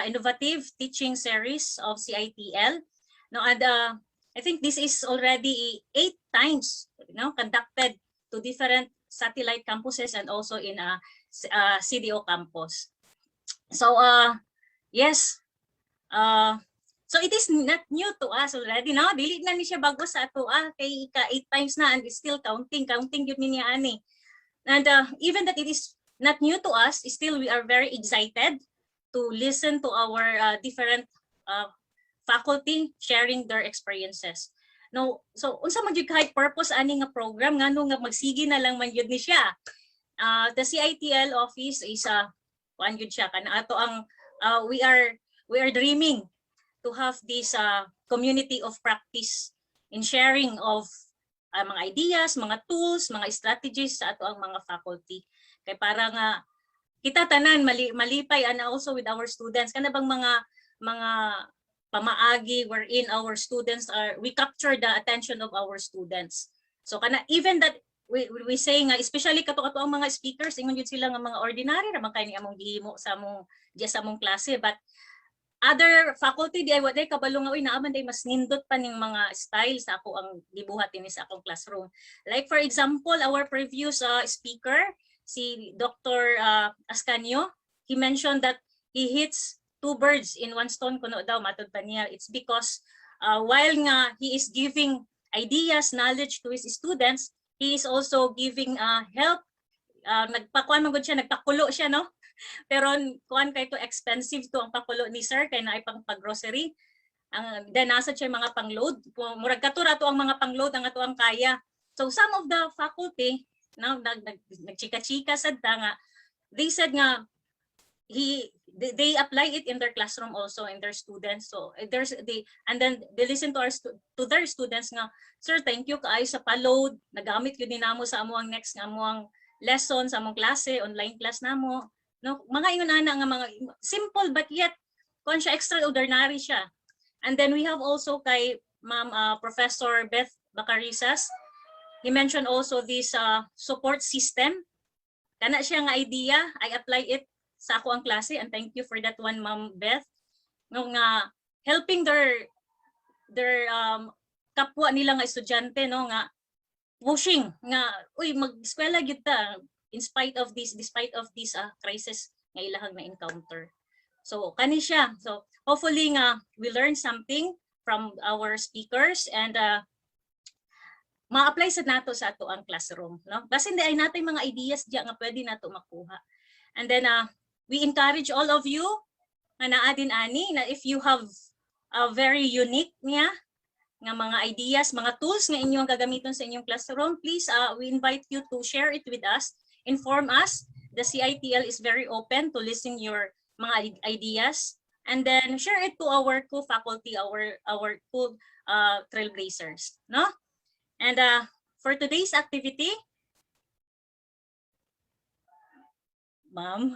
innovative teaching series of CiTL. No, and I think this is already 8 times, conducted to different satellite campuses and also in a CDO campus. So yes, so it is not new to us already, no? Dili na ni siya bago sa ato kay ika 8 times na and still counting yun niya ani. And even that it is not new to us, still we are very excited to listen to our different faculty sharing their experiences. No, so unsa man jud kahit purpose ani nga program ngano nga magsige na lang man jud ni siya. The CiTL office is kuan jud siya kana ato ang we are dreaming to have this community of practice in sharing of mga ideas, mga tools, mga strategies sa ato ang mga faculty. Kay para nga kita tanan malipay and also with our students kana bang mga pamaagi wherein our students we capture the attention of our students. So kana even that we say nga especially kato ang mga speakers ingon jud sila nga mga ordinary ra man kay ni among gihimo sa among klase, but other faculty di ay waday kabalo nga uy naaman day mas nindot pa ning mga style sa ako ang gibuhat ini sa akong classroom. Like for example, our previous speaker si Dr. Ascanio, he mentioned that he hits 2 birds in 1 stone kuno daw matud pa niya. It's because while nga he is giving ideas, knowledge to his students, he is also giving help. Nagpakuan man gud siya, nagpakulo siya, no? Pero kuan kay to expensive to ang pakulo ni sir kay naay pang pag-grocery. Ang nasa siya mga pang-load. Murag katura to ang mga pang-load ang ato ang kaya. So some of the faculty now nagchika-chika sad nga they said nga they apply it in their classroom also in their students. So and then they listen to their students nga, sir, thank you kaayo sa pa-load, nagamit yun namo sa amuang next nga amuang lesson sa among klase, online class namo. No, mga ingon ana nga mga simple but yet kon siya extraordinary siya. And then we have also kay Ma'am Professor Beth Bacarisas. He mentioned also this support system. Kana siya nga idea, I apply it sa ako ang klase and thank you for that one, Ma'am Beth. No, nga helping their kapwa nila nga estudyante, no, nga pushing nga uy mag-eskwela gyud ta despite of this crisis nga ilahang na encounter. So kani siya. So hopefully nga we learn something from our speakers and ma-apply sa nato sa ato ang classroom, no? Kasi hindi ay natay mga ideas diya nga pwede nato makuha. And then we encourage all of you nga naa din ani na if you have a very unique nga mga ideas, mga tools nga inyong gagamiton sa inyong classroom, please we invite you to share it with us, inform us. The CiTL is very open to listen your mga ideas and then share it to our co-faculty, our trailblazers, no? And for today's activity, ma'am.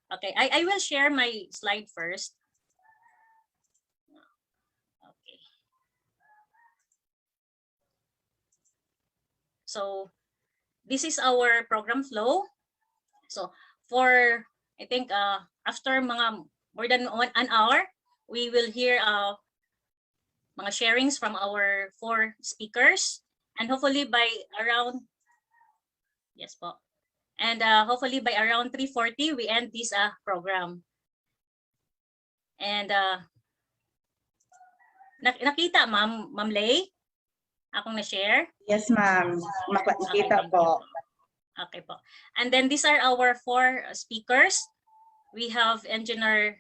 Okay, I will share my slide first. Okay. So this is our program flow. So for I think after mga more than an hour, we will hear mga sharings from our 4 speakers and hopefully by around yes po. And hopefully by around 3:40 we end this program. And nakita Ma'am Lay akong na-share? Yes, ma'am. Makita okay, po. Okay po. And then these are our 4 speakers. We have Engineer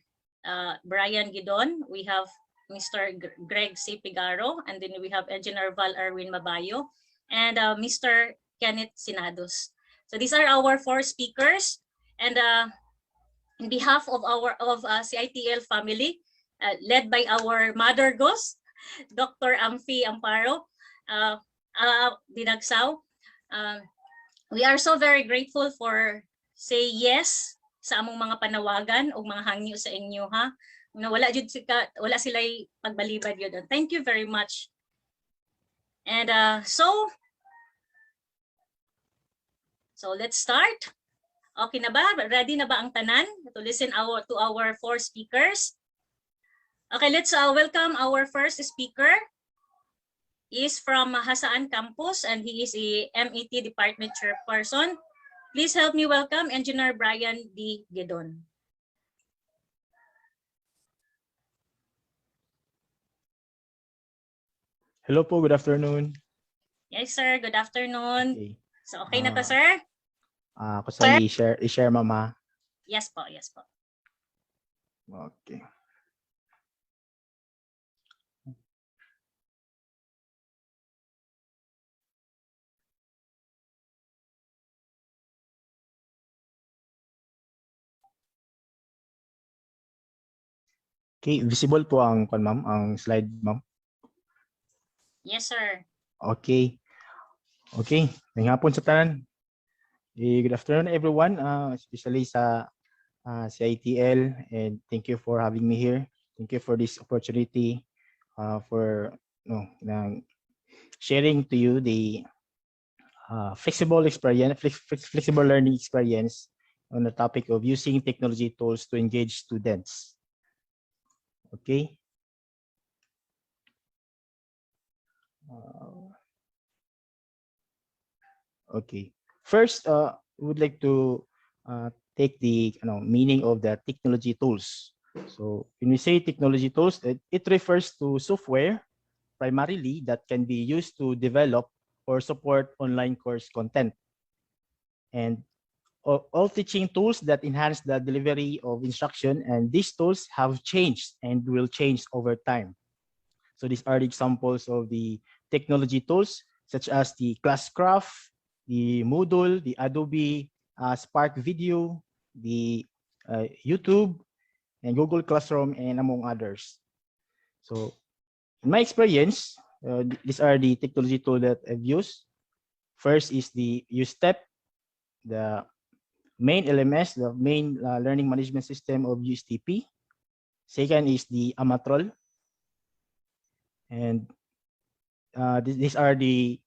Brian Gidon, we have Mr. Greg C. Pigaro, and then we have Engineer Val Erwin Mabayo, and Mr. Kenneth Sinados. So these are our 4 speakers, and in behalf of our CiTL family, led by our mother ghost, Dr. Amphi Amparo Dinagsaw, we are so very grateful for say yes sa among mga panawagan o mga hangyo sa inyo ha. Wala sila pagbalibad yun. Thank you very much. And so let's start. Okay na ba? Ready na ba ang tanan to listen to our 4 speakers? Okay, let's welcome our first speaker. He is from Hasaan Campus and he is a MET Department Chairperson. Please help me welcome Engineer Brian D. Gedon. Hello po, good afternoon. Yes, sir. Good afternoon. Okay. So, okay na to, sir? Ako sa i-share mama. Yes po, yes po. Okay. Okay, visible po ang ma'am, ang slide ma'am. Yes, sir. Okay. Okay, ngayong hapon sa tanan. Good afternoon everyone, especially sa CiTL, and thank you for having me here. Thank you for this opportunity for sharing to you the flexible learning experience on the topic of using technology tools to engage students. Okay. Okay. First, we would like to take the meaning of the technology tools. So when we say technology tools, it refers to software primarily that can be used to develop or support online course content, and all teaching tools that enhance the delivery of instruction, and these tools have changed and will change over time. So these are the examples of the technology tools such as the Classcraft, the Moodle, the Adobe Spark Video, the YouTube, and Google Classroom, and among others. So in my experience, these are the technology tools that I've used. First is the USTP, the main LMS, the main learning management system of USTP. Second is the Amatrol. And these are the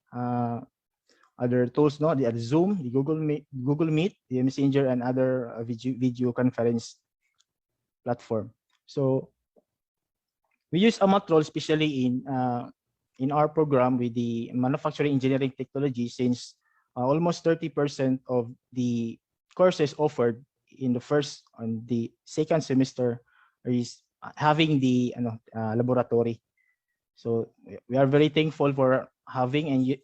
other tools, no? The Zoom, the Google Meet, the Messenger, and other video conference platform. So we use Amatrol especially in our program with the manufacturing engineering technology, since almost 30% of the courses offered in the first and the second semester is having the laboratory. So we are very thankful for having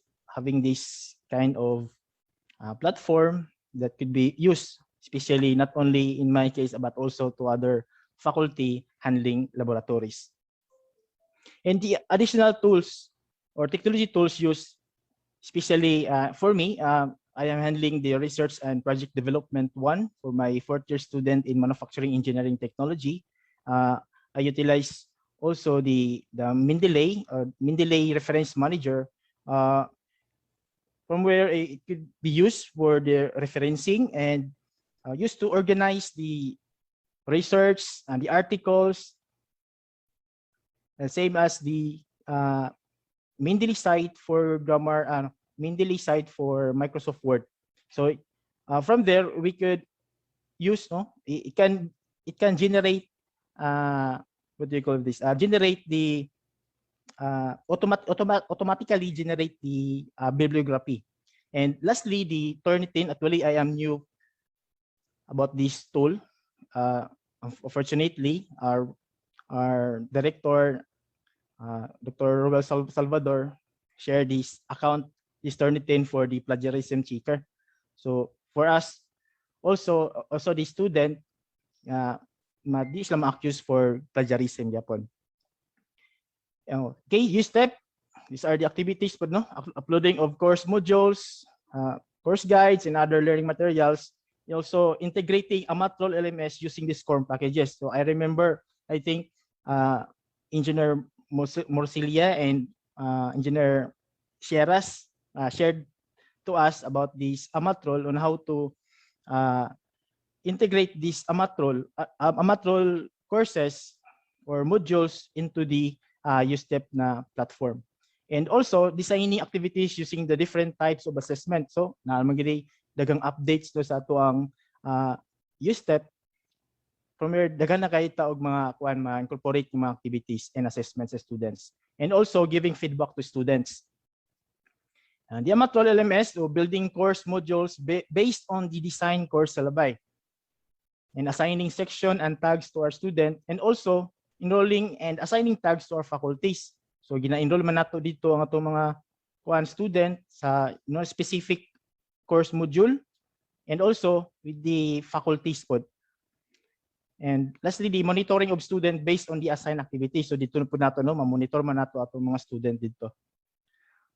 this kind of platform that could be used, especially not only in my case, but also to other faculty handling laboratories. And the additional tools or technology tools used, especially for me, I am handling the research and project development one for my fourth-year student in manufacturing engineering technology. I utilize also the Mendeley reference manager, from where it could be used for the referencing and used to organize the research and the articles, same as the Mendeley site for grammar, Mendeley site for Microsoft Word. So from there we could use, it can generate what do you call this? Generate the automatically generate the bibliography. And lastly, the Turnitin. Actually, I am new about this tool. Unfortunately, our director, Dr. Robel Salvador, shared this account, this Turnitin, for the plagiarism checker. So for us, also the student, di sila ma-accused for plagiarism Japon. Okay, USTP. These are the activities, but uploading of course modules, course guides, and other learning materials. Also integrating Amatrol LMS using the SCORM packages. So I remember, I think Engineer Morcilia and Engineer Sierras shared to us about this Amatrol, on how to integrate these Amatrol courses or modules into the USTP na platform. And also designing activities using the different types of assessment. So na magiging dagang updates to sa ato ang USTP, from here daghan na kay taog mga kuan ma-incorporate yung mga activities and assessments sa students, and also giving feedback to students. The Amatrol LMS, so building course modules based on the design course syllabi, and assigning section and tags to our student, and also enrolling and assigning tags to our faculties. So gina-enroll man nato dito ang atong mga kuan student sa specific course module, and also with the faculties pod. And lastly, the monitoring of student based on the assigned activities. So dito po nato ma-monitor man nato atong mga student dito.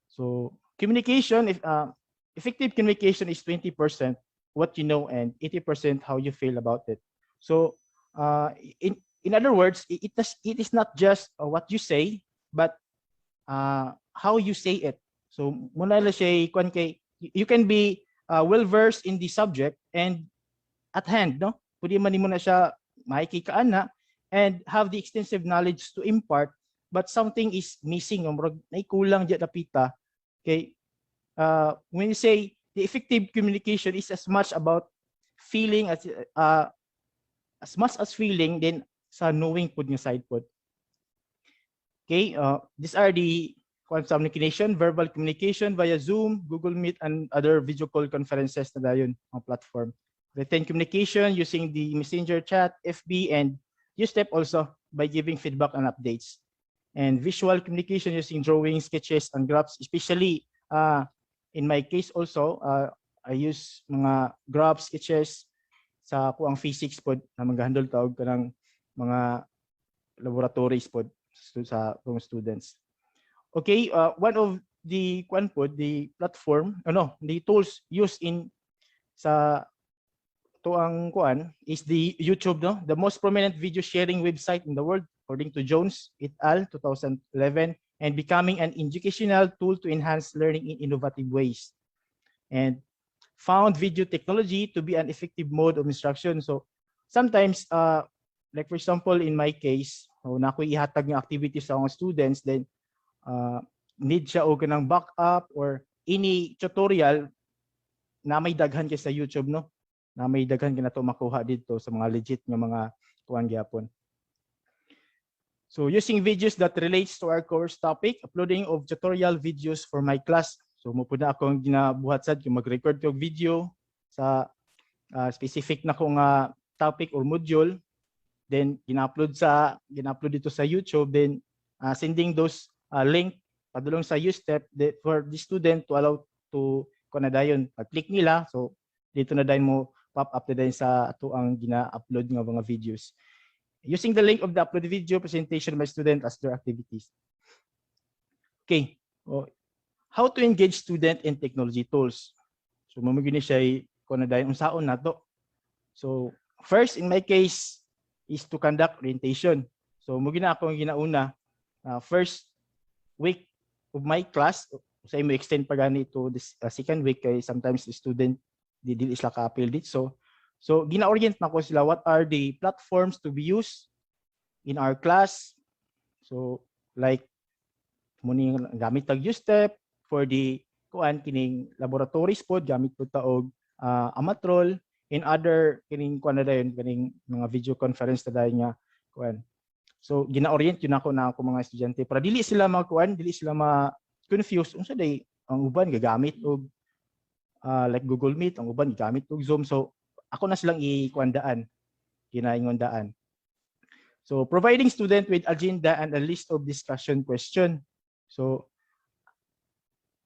So communication, effective communication is 20% what you know and 80% how you feel about it. So in other words, it is not just what you say, but how you say it. So muna na siya kung kay you can be well versed in the subject and at hand, no? Pwede man mo na siya makikaan na and have the extensive knowledge to impart, but something is missing, naikulang diyan napita. Okay, when you say the effective communication is as much about feeling as much as feeling, then sa knowing pod nga side pod. Okay, these are the communication, verbal communication via Zoom, Google Meet, and other video call conferences na dayon ang platform. Written communication using the Messenger chat, FB, and USTP also by giving feedback and updates. And visual communication using drawings, sketches, and graphs, especially in my case also, I use mga graphs, sketches sa kuang physics pod na maghandle taog kanang mga laboratories pod sa students. Okay, one of the the platform, the tools used in sa tuang kuan is the YouTube, no? The most prominent video sharing website in the world, according to Jones et al. 2011, and becoming an educational tool to enhance learning in innovative ways. And found video technology to be an effective mode of instruction. So sometimes, like for example, in my case, na ako ihatag ng activities sa mga students, then need siya o kanang backup or any tutorial na may daghan kay sa YouTube, no? Na may daghan kina to makuha dito sa mga legit nga mga kuan gyapon. So using videos that relates to our course topic, uploading of tutorial videos for my class. So mo pud na akong ginabuhat sad kung mag-record ko video sa specific na kong topic or module, then gina-upload dito sa YouTube, then sending those link padulong sa USTP for the student to allow to dayon pag-click nila, so dito na dayon mo pop up na dayon sa ato ang gina-upload nga mga videos. Using the link of the uploaded video presentation by student as their activities. Okay, how to engage student in technology tools. So mamugin siya kung dayon unsaon nato. So first in my case is to conduct orientation. So mugina ako ang ginauna, first week of my class, sa imo extend pa gani to this second week kay sometimes the student dili sila ka-appeal dito. So gina-orient na ko sila what are the platforms to be used in our class. So like muni gamit tag USTP for the kuan kining laboratories pod, gamit pod taog Amatrol, in other kining kuan na dayon kining mga video conference na dayon nga kuan. So gina-orient yun ako na ako mga estudyante para dili sila magkuan, dili sila ma-confuse unsa day ang uban gagamit og like Google Meet, ang uban gagamit og Zoom. So ako na silang ikuandaan, ginaingondaan. So providing student with agenda and a list of discussion question. So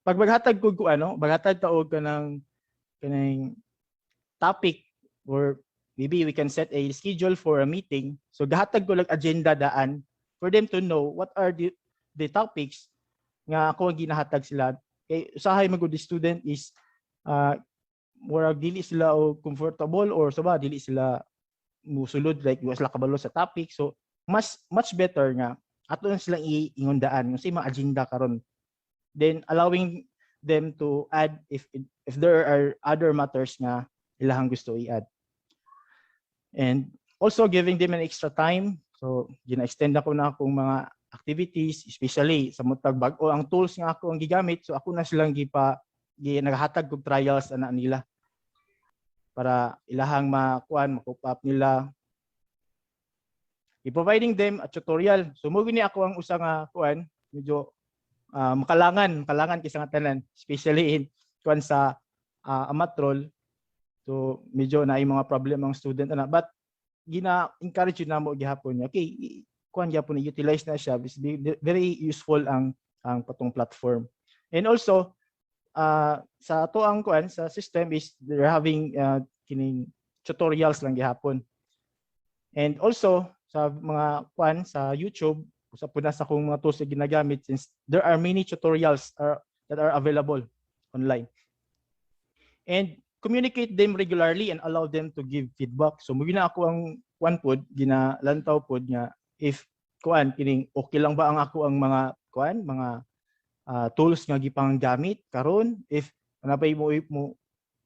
pag maghatag ko maghatag taog kanang topic, or maybe we can set a schedule for a meeting. So gahatag ko lang agenda daan for them to know what are the topics nga ako ang ginahatag sila. Kay usahay magud the student is murag dili sila o comfortable or saba dili sila musulod, like was sila kabalo sa topic. So much better nga ato na silang iingondaan yung sa mga agenda karon, then allowing them to add if there are other matters nga ilahang gusto i-add, and also giving them an extra time. So gina-extend ako na akong mga activities, especially sa mutag bag-o ang tools nga ako ang gigamit, so ako na silang nagahatag og trials ana nila. para ilahang ma-cope up nila. I-providing them a tutorial. So mo gini ako ang usa nga medyo makalangan kisa nga tanan, especially in sa amatrol. So medyo na mga problem ang student ana, but gina-encourage na mo gihapon. Okay, gyapon i-utilize na siya. Very useful ang patong platform. And also sa ato ang sa system is they're having kining tutorials lang gihapon. And also sa mga sa YouTube, sa puna sa kong mga tools na ginagamit, since there are many tutorials that are available online. And communicate them regularly and allow them to give feedback. So mugina ako ang pod ginalantaw pod nga if kining okay lang ba ang ako ang mga tools nga gipanggamit karon, if napay mo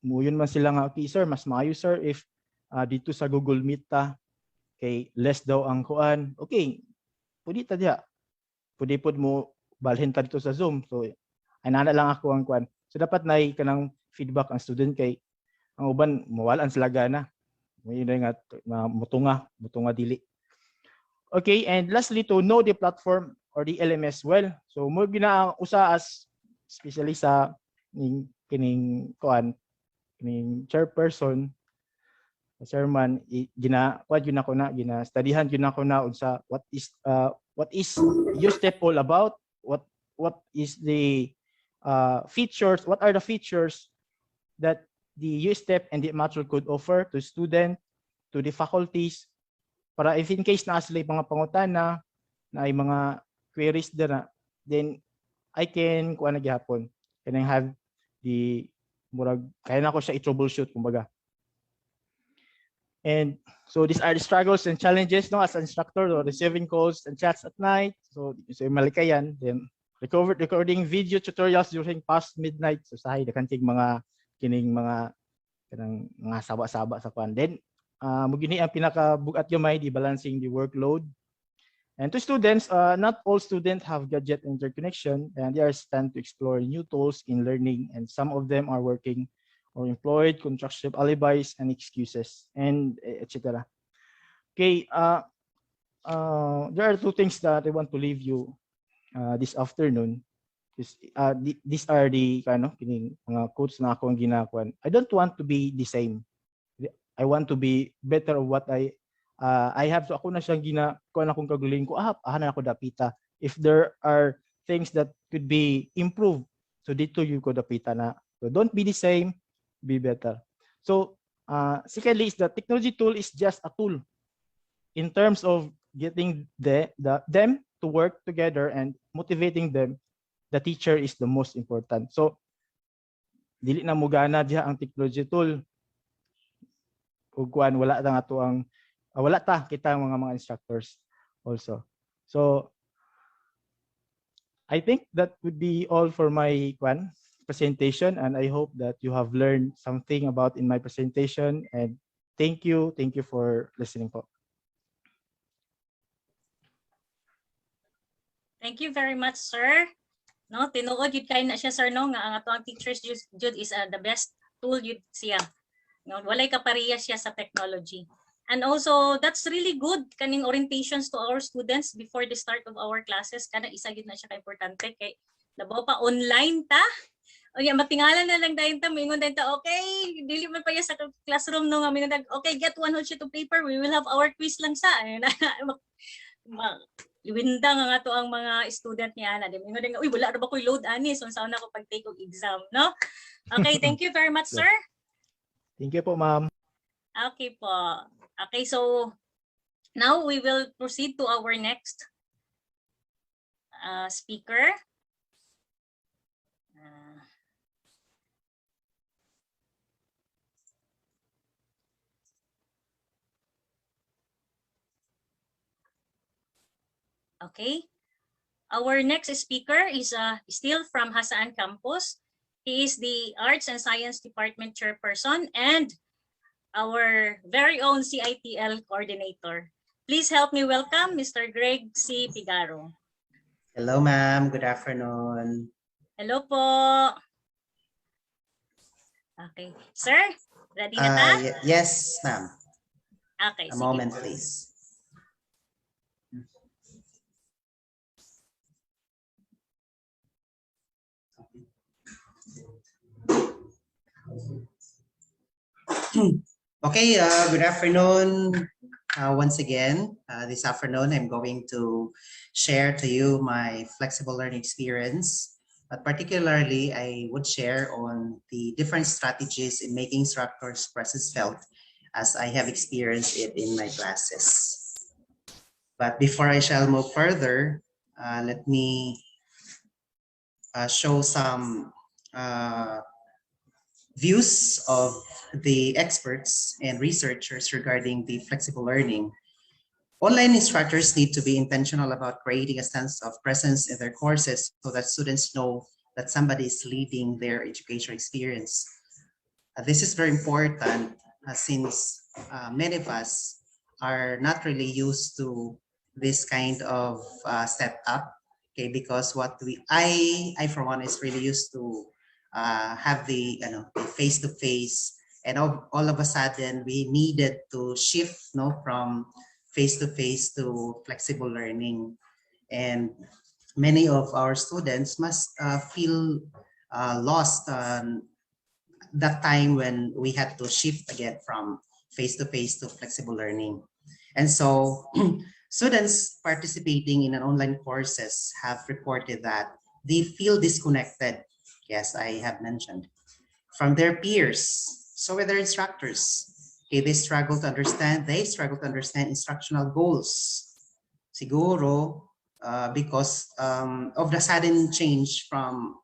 yun man sila nga, okay sir, mas maayo sir if dito sa Google Meet ta kay less daw ang okay, pwede ta diha, pwede pod mo balhin ta dito sa Zoom. So anana lang ako ang so dapat nay kanang feedback ang student kay ang uban mawalan sila gana, may nga mutunga dili. Okay, and lastly, to know the platform or the LMS well. So mo gina usa as especially sa kining chairperson, chairman, gina-studyhan ko na unsa what is USTP all about, what is the features, what are the features that the USTP and the module could offer to student, to the faculties, para if in case na sila mga pangutana na ay mga queries dira, then I can gihapon, can I have the murag kaya na ko siya i-troubleshoot kumbaga. And so these are the struggles and challenges as an instructor, receiving calls and chats at night. So malikayan, then recording video tutorials during past midnight. So sahay dakan tig mga kining mga kanang mga saba-saba sa Then mugini ang pinakabugat gamay di balancing the workload. And to students, not all students have gadget interconnection, and they are stand to explore new tools in learning, and some of them are working or employed, constructive alibis and excuses, and etc. Okay, there are two things that I want to leave you this afternoon. These are the kining mga quotes na akong ginakuan. I don't want to be the same. I want to be better of what I have. So ako na siyang ginakuan akong kagaling ko. Na ako dapita. If there are things that could be improved, so dito you ko dapita na. So don't be the same. Be better. So secondly, is the technology tool is just a tool in terms of getting them to work together and motivating them. The teacher is the most important. So dili na mo gana diha ang technology tool ug wala ta ato ang wala ta kita mga instructors also. So I think that would be all for my presentation, and I hope that you have learned something about in my presentation, and thank you for listening po. Thank you very much, sir. No, tinuod yun kayo na siya, sir, no, nga ang atong teachers jud is the best tool yun siya. No, walay kapareha siya sa technology. And also, that's really good kaning orientations to our students before the start of our classes. Kana isa yun na siya ka-importante kay labaw pa online ta. O yan, matingalan na lang dahil ta, mingon dahil ta, okay, dili man pa sa classroom no, mingon dahil, okay, get one whole sheet of paper, we will have our quiz lang sa. Liwindang nga to ang mga student niya na. Mingon dahil, uy, wala ba ko'y load ani, so saan ako pag-take of exam, no? Okay, thank you very much, sir. Thank you po, ma'am. Okay po. Okay, so now we will proceed to our next speaker. Okay, our next speaker is still from Hasaan Campus. He is the Arts and Science Department Chairperson and our very own CiTL Coordinator. Please help me welcome Mr. Greg C. Pigaro. Hello, ma'am. Good afternoon. Hello po. Okay. Sir, Ready na ka? Yes, ma'am. Okay, A sige. moment, please. Okay, good afternoon once again. This afternoon, I'm going to share to you my flexible learning experience, but particularly I would share on the different strategies in making instructors' presence felt as I have experienced it in my classes. But before I shall move further, let me show some views of the experts and researchers regarding the flexible learning. Online instructors need to be intentional about creating a sense of presence in their courses so that students know that somebody is leading their education experience. This is very important since many of us are not really used to this kind of setup. Okay, because what I for one is really used to have the face to face, and all of a sudden we needed to shift from face to face to flexible learning, and many of our students must feel lost that time when we had to shift again from face to face to flexible learning. And so students participating in an online courses have reported that they feel disconnected. Yes, I have mentioned from their peers. So with their instructors, okay, they struggle to understand instructional goals. Siguro, because of the sudden change from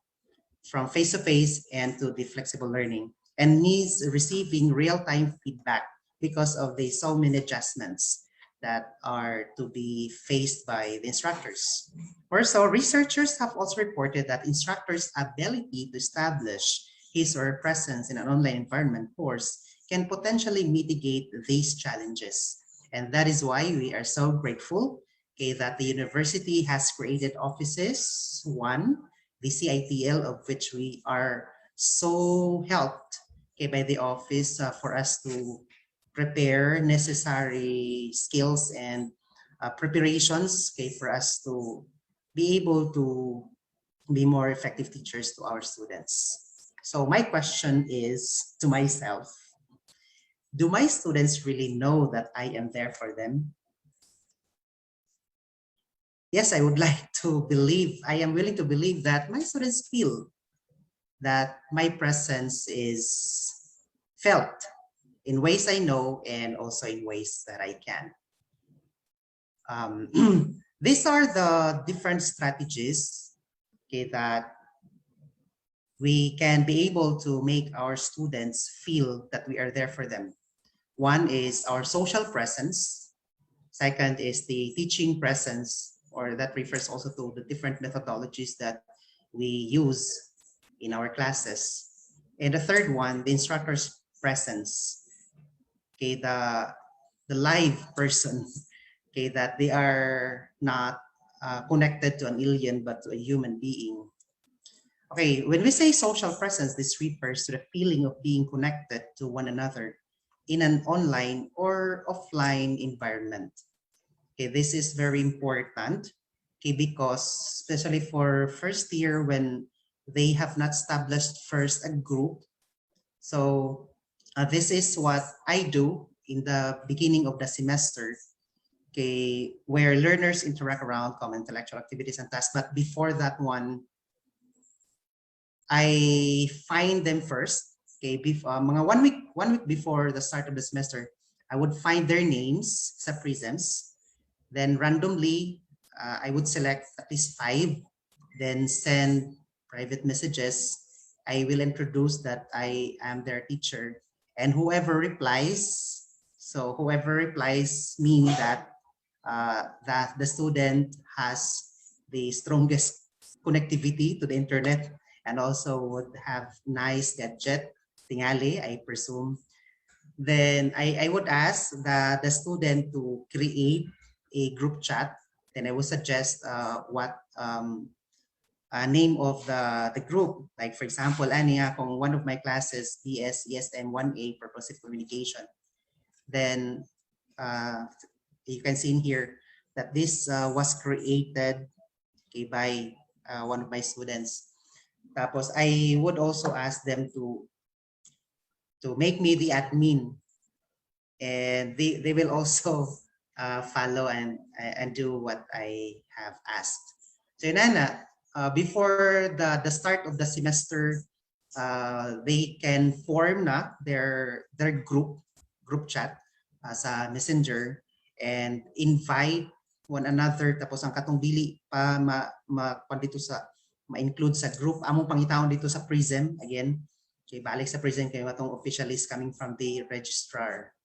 face-to-face and to the flexible learning, and needs receiving real-time feedback because of the so many adjustments that are to be faced by the instructors. Also, researchers have also reported that instructors' ability to establish his or her presence in an online environment course can potentially mitigate these challenges. And that is why we are so grateful, okay, that the university has created offices, one, the CiTL, of which we are so helped, okay, by the office for us to prepare necessary skills and preparations, okay, for us to be able to be more effective teachers to our students. So my question is to myself, do my students really know that I am there for them? Yes, I would like to believe, I am willing to believe that my students feel that my presence is felt in ways I know and also in ways that I can. These are the different strategies, okay, that we can be able to make our students feel that we are there for them. One is our social presence. Second is the teaching presence, or that refers also to the different methodologies that we use in our classes. And the third one, the instructor's presence. Okay, the live person. Okay, that they are not connected to an alien but to a human being. Okay, when we say social presence, this refers to the feeling of being connected to one another in an online or offline environment. Okay, this is very important, okay, because especially for first year when they have not established first a group. So this is what I do in the beginning of the semester, okay, where learners interact around common intellectual activities and tasks. But before that one, I find them first. Okay, mga 1 week before the start of the semester, I would find their names sa presence. Then randomly, I would select at least 5, then send private messages. I will introduce that I am their teacher, and whoever replies, so whoever replies mean that that the student has the strongest connectivity to the internet and also would have nice gadget, tingali, I presume. Then I would ask the student to create a group chat. Then I would suggest what name of the group. Like for example, aniya kung one of my classes BS ESM 1A purposive communication, then you can see in here that this was created, okay, by one of my students. Tapos I would also ask them to make me the admin, and they will also follow and do what I have asked. So Nana, before the start of the semester, they can form na their group chat sa Messenger and invite one another, tapos ang katong dili pa dito sa ma-include sa group among pangitawon dito sa Prism again. Okay, balik sa Prism kay matong official list coming from the registrar.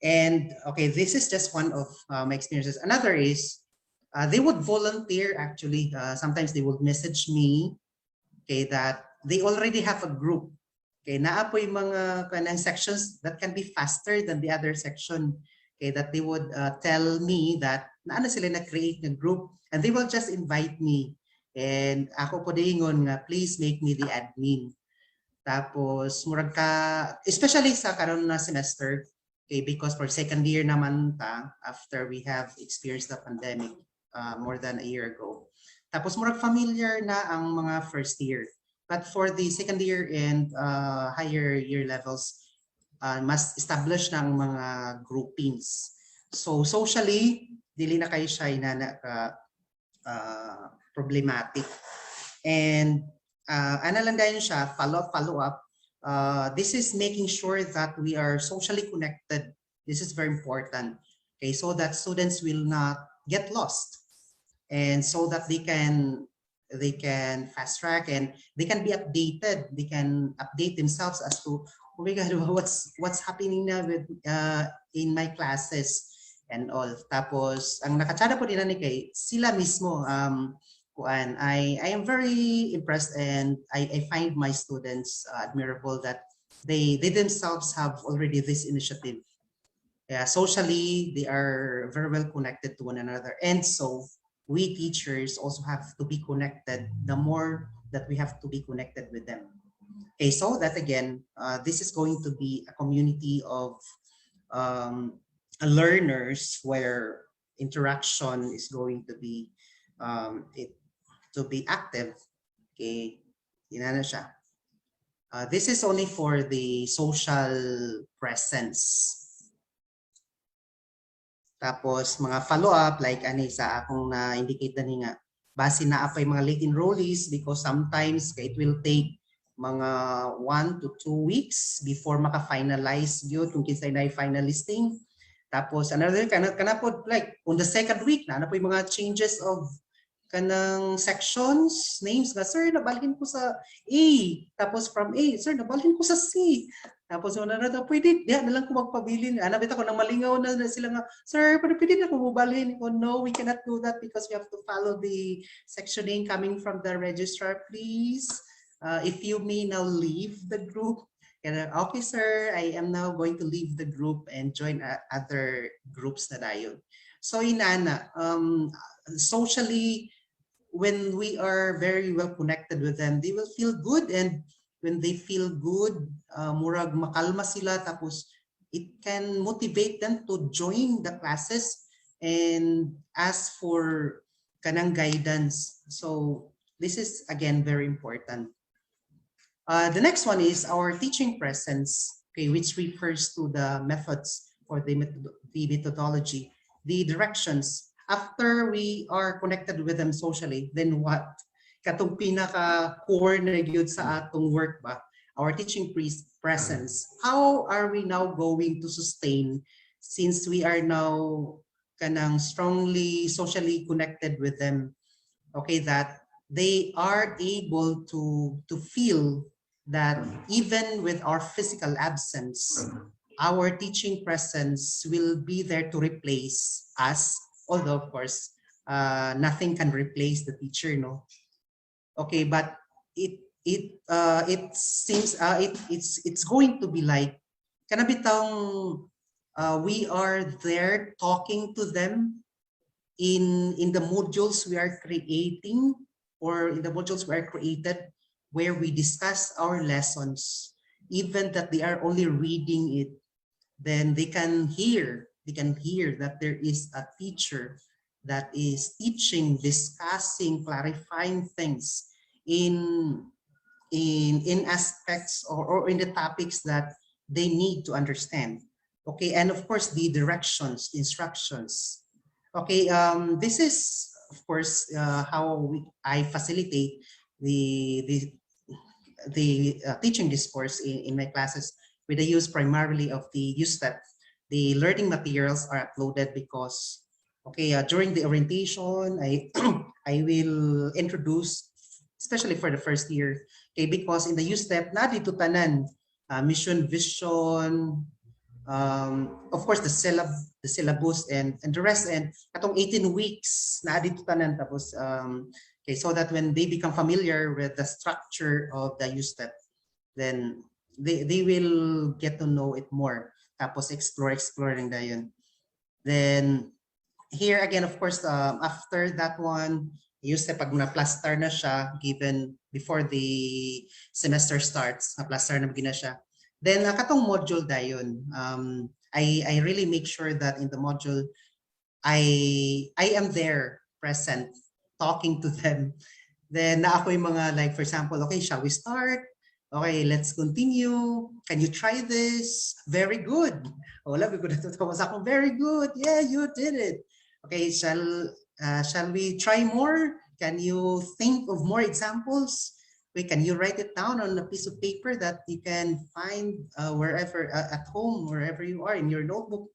And okay, this is just one of my experiences. Another is they would volunteer actually. Sometimes they would message me, okay, that they already have a group. Okay, naapoy mga kanang sections that can be faster than the other section. Okay, that they would tell me that naano sila na-create ng group, and they will just invite me. And ako po dingon nga, please make me the admin. Tapos murag ka, especially sa karon na semester, okay, because for second year naman ta after we have experienced the pandemic more than a year ago. Tapos murag familiar na ang mga first year. But for the second year and higher year levels, mas establish na ang mga groupings. So socially, dili na kayo siya problematic. And ano lang dahil siya, follow up. This is making sure that we are socially connected. This is very important. Okay, so that students will not get lost, and so that they can fast track and they can be updated. They can update themselves as to, oh my God, what's happening now with in my classes and all. Tapos ang nakachada po din ni kay sila mismo. I am very impressed, and I find my students admirable that they themselves have already this initiative. Socially, they are very well connected to one another, and so we teachers also have to be connected. The more that we have to be connected with them. Okay, so that again, this is going to be a community of learners where interaction is going to be active. Okay, yun na siya. This is only for the social presence. Tapos mga follow-up, like ani sa akong na-indicate na nga, base na apay mga late enrollees, because sometimes it will take mga 1 to 2 weeks before maka-finalize yun kung kinsay na final listing. Tapos another kanapod, like on the second week na po yung mga changes of kanang sections, names nga, sir, nabalhin ko sa A. Tapos from A, sir, nabalhin ko sa C. Tapos pwede, na lang ko magpabilin. Nabita ko nang malingaw na sila nga, sir, pwede na ko mabalhin. Oh, no, we cannot do that because we have to follow the sectioning coming from the registrar, please. If you may now leave the group. Okay, sir, I am now going to leave the group and join other groups na dayon. So inana, socially, when we are very well connected with them, they will feel good, and when they feel good, murag makalma sila, tapos it can motivate them to join the classes and ask for kanang guidance. So this is again very important. The next one is our teaching presence, okay, which refers to the methods or the methodology, the directions. After we are connected with them socially, then what? Katong pinaka-core na yun sa atong work ba? Our teaching presence. How are we now going to sustain, since we are now kanang strongly socially connected with them? Okay, that they are able to feel that even with our physical absence, our teaching presence will be there to replace us. Although of course, nothing can replace the teacher, no. Okay, but it seems it's going to be like kanabitang we are there talking to them in the modules we are creating, or in the modules were created where we discuss our lessons, even that they are only reading it, then they can hear that there is a teacher that is teaching, discussing, clarifying things in aspects or in the topics that they need to understand. Okay, and of course the directions, the instructions. Okay, this is of course how I facilitate the teaching discourse in my classes with the use primarily of the USTP. The learning materials are uploaded because, okay, during the orientation, I I will introduce, especially for the first year, okay, because in the USTP, na dito tanan, mission, vision, of course the syllabus and the rest, and atong 18 weeks na dito tanan, tapos okay, so that when they become familiar with the structure of the USTP, then they will get to know it more, tapos exploring na yun. Then here again, of course, after that one, USTP pag na-plaster na siya, given before the semester starts, na-plaster na magina siya. Then katong module dayon, I really make sure that in the module I am there present, talking to them. Then na ako yung mga, like for example, okay, shall we start? Okay, let's continue. Can you try this? Very good. Oh, labi ko natatawa sa ako. Very good. Yeah, you did it. Okay, shall we try more? Can you think of more examples? Wait, can you write it down on a piece of paper that you can find wherever at home, wherever you are in your notebook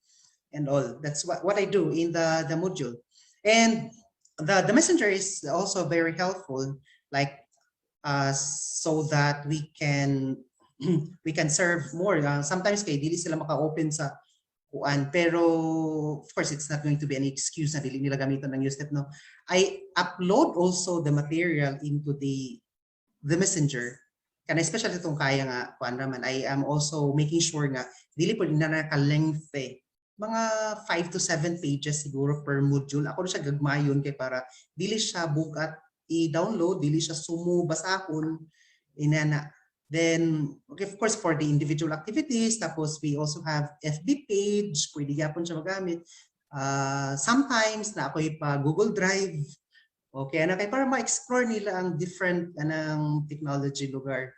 and all? That's what I do in the module. And the messenger is also very helpful, like so that we can serve more. Sometimes kay dili sila maka-open sa kuan, pero of course it's not going to be any excuse na dili nila gamiton ng USTP, no. I upload also the material into the messenger, kana especially itong kaya nga kuan raman, I am also making sure nga dili po na naka-length mga 5 to 7 pages siguro per module. Ako na siya gagmayon kay para dili siya bugat i-download, dili siya basahon inana. Then okay, of course for the individual activities, tapos we also have FB page, pwede gyapon siya magamit. Sometimes na ako pa Google Drive. Okay, ana kay para ma-explore nila ang different anang technology lugar.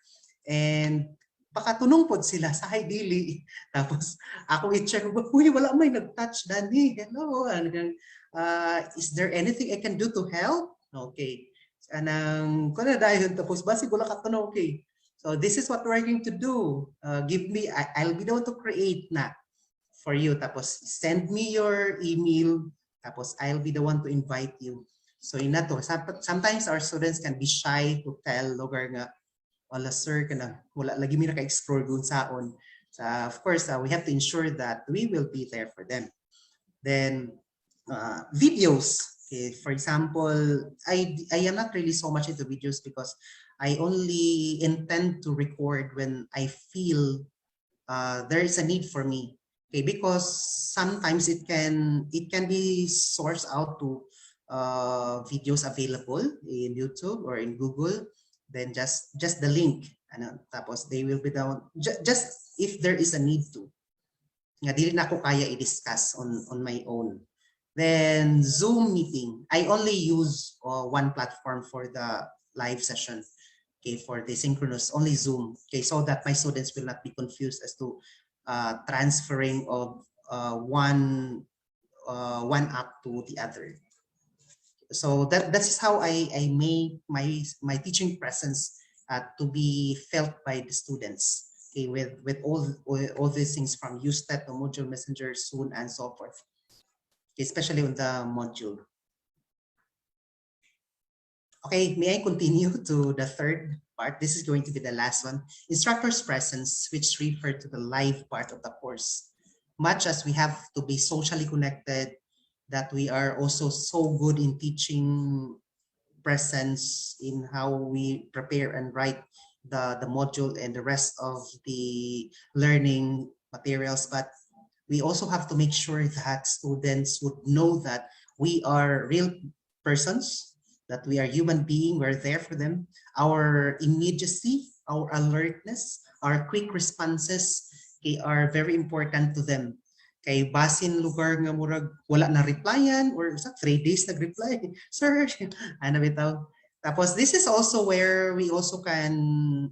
And pakatunong pod sila sa hay dili. Tapos ako i-check, uy, wala may nag-touch Dani. Hello. Is there anything I can do to help? Okay. Anang kuna dayon, tapos basi wala ka tanong, okay. So this is what we're going to do. Give me, I'll be the one to create na for you. Tapos send me your email. Tapos I'll be the one to invite you. So in to, sometimes our students can be shy to tell lugar nga, wala sir, kana wala lagi mi naka-explore gun saon. So of course, we have to ensure that we will be there for them. Then videos. Okay, for example, I am not really so much into videos because I only intend to record when I feel there is a need for me. Okay, because sometimes it can be sourced out to videos available in YouTube or in Google. Then just the link, ano, tapos they will be down just if there is a need to. Nga dili na ako kaya i-discuss on my own. Then Zoom meeting, I only use one platform for the live session. Okay, for the synchronous, only Zoom. Okay, so that my students will not be confused as to transferring of one app to the other. So that's how I make my teaching presence to be felt by the students. Okay, with all these things from USTP to module messenger soon and so forth. Okay, especially on the module. Okay, may I continue to the third part? This is going to be the last one. Instructor's presence, which refer to the live part of the course. Much as we have to be socially connected, that we are also so good in teaching presence in how we prepare and write the module and the rest of the learning materials. But we also have to make sure that students would know that we are real persons, that we are human being, we're there for them. Our immediacy, our alertness, our quick responses are very important to them. Kay basin lugar nga murag wala na replyan or sa 3 days nag-reply, sir, ano bitaw. Tapos this is also where we also can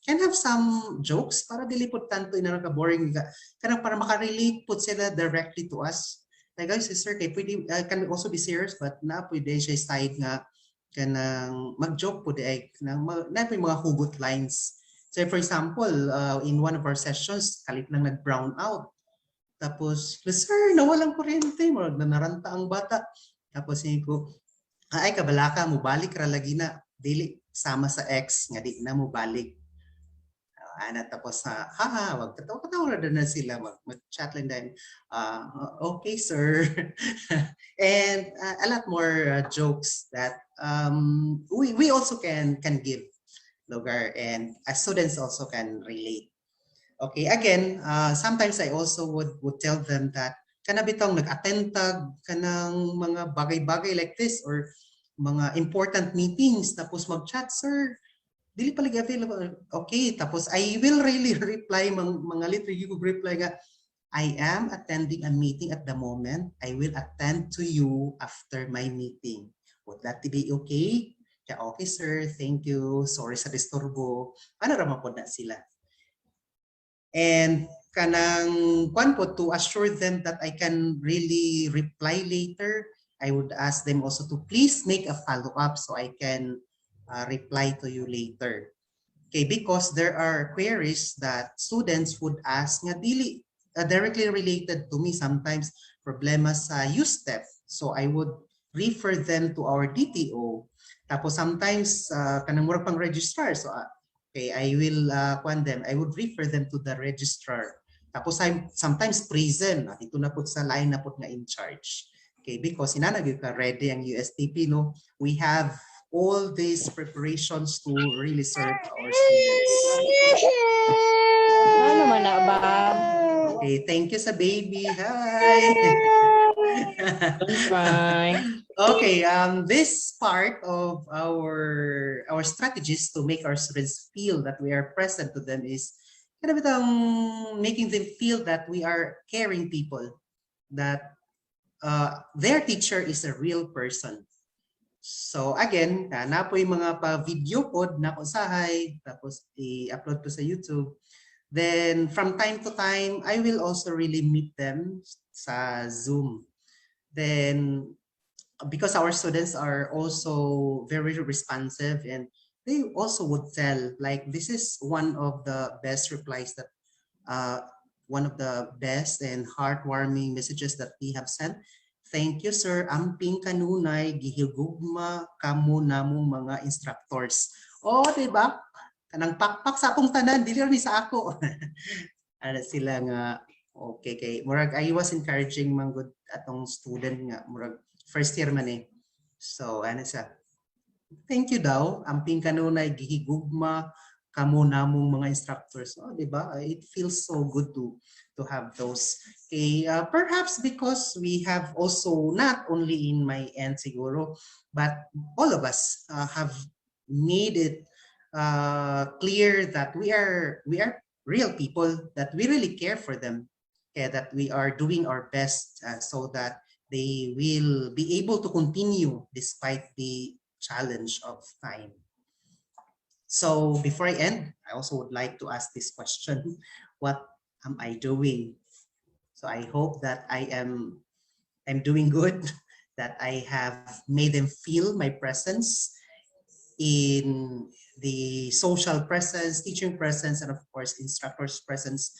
have some jokes para dili pud tanto ina ka boring kanang para makarelate pud sila directly to us. Like guys, sir, kay pwede can also be serious but na pwede siya side nga kanang mag-joke pud ay kanang na mga hugot lines. So for example, in one of our sessions, kalit lang nag-brown out. Tapos, sir, nawalang kuryente, naranta ang bata. Tapos hindi ko, ay kabalaka mo balik ra lagi na dili sama sa ex nga di na mo balik. Ana tapos haha wag katawa na sila mag-chat lang din. Okay sir. And a lot more jokes that we also can give lugar and as students also can relate. Okay, again, sometimes I also would tell them that kana bitong nag-attend tag kanang mga bagay-bagay like this or mga important meetings tapos mag-chat, sir, dili palig available. Okay, tapos I will really reply mga little you reply nga, I am attending a meeting at the moment. I will attend to you after my meeting. Would that be okay? Yeah, okay, sir. Thank you. Sorry sa disturbo. Ano raman po na sila? And kanang kwan po to assure them that I can really reply later, I would ask them also to please make a follow-up so I can reply to you later. Okay, because there are queries that students would ask nga dili directly related to me, sometimes problema sa USTP. So I would refer them to our DTO. Tapos sometimes kanang mura pang registrar. So okay, I will I would refer them to the registrar. Tapos I'm sometimes present. Ito na po sa line na po nga in charge. Okay, because inanagyo ka ready ang USTP, no? We have all these preparations to really serve our students. Ano man na ba? Okay, thank you sa baby. Hi. Fine. Okay, this part of our strategies to make our students feel that we are present to them is kind of making them feel that we are caring people, that their teacher is a real person. So again, na po yung mga pa-video pod na usahay, tapos i-upload po sa YouTube. Then from time to time, I will also really meet them sa Zoom. Then because our students are also very responsive and they also would tell like this is one of the best replies that one of the best and heartwarming messages that we have sent. Thank you sir, amping kanunay gihigugma kamo namong mga instructors. Oh, diba? Kanang pakpak sa akong tanan, dili ni sa ako. Ano sila nga okay kay murag I was encouraging man good atong student nga murag first year man eh. So ano sa thank you daw amping kanunay gihigugma kamo namong mga instructors. Oh, di ba? It feels so good to have those. Okay, perhaps because we have also not only in my end siguro, but all of us have made it clear that we are real people, that we really care for them, that we are doing our best so that they will be able to continue despite the challenge of time. So before I end, I also would like to ask this question: what am I doing? So I hope that I'm doing good, that I have made them feel my presence in the social presence, teaching presence, and of course instructors presence.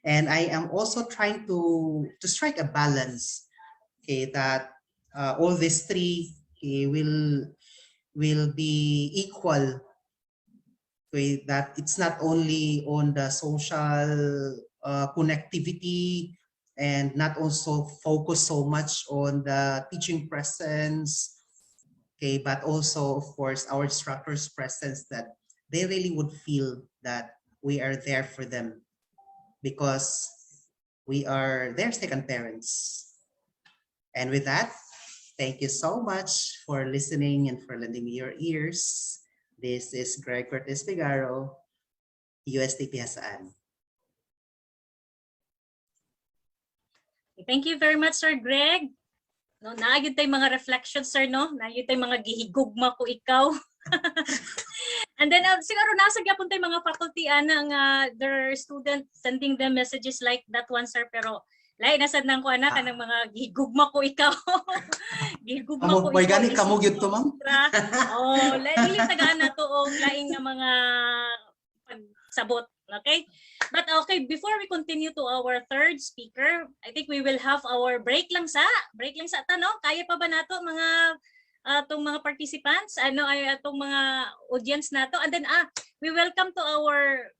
And I am also trying to strike a balance, okay, that all these three will be equal, okay, that it's not only on the social connectivity and not also focus so much on the teaching presence, okay, but also of course our instructors presence, that they really would feel that we are there for them because we are their second parents. And with that, Thank you so much for listening and for lending me your ears. This is Greg Cortez Figaro, USTP-CiTL. Thank you very much, Sir Greg. No, naagid tay mga reflections, sir, no? Naagid tay mga gihigugma ko ikaw. And then siguro nasa gyapon tay mga faculty ana nga their student sending them messages like that one, sir, pero lain nasad nang ko ana kanang mga gihigugma ko ikaw. Gihigugma ko May ikaw. gani kamog yun to, ma'am? Oh, dili tagaan na to og laing nga mga pagsabot. Okay? But okay, before we continue to our third speaker, I think we will have our break lang sa ta, no? Kaya pa ba nato mga atong mga participants, ano ay atong mga audience nato? And then we welcome to our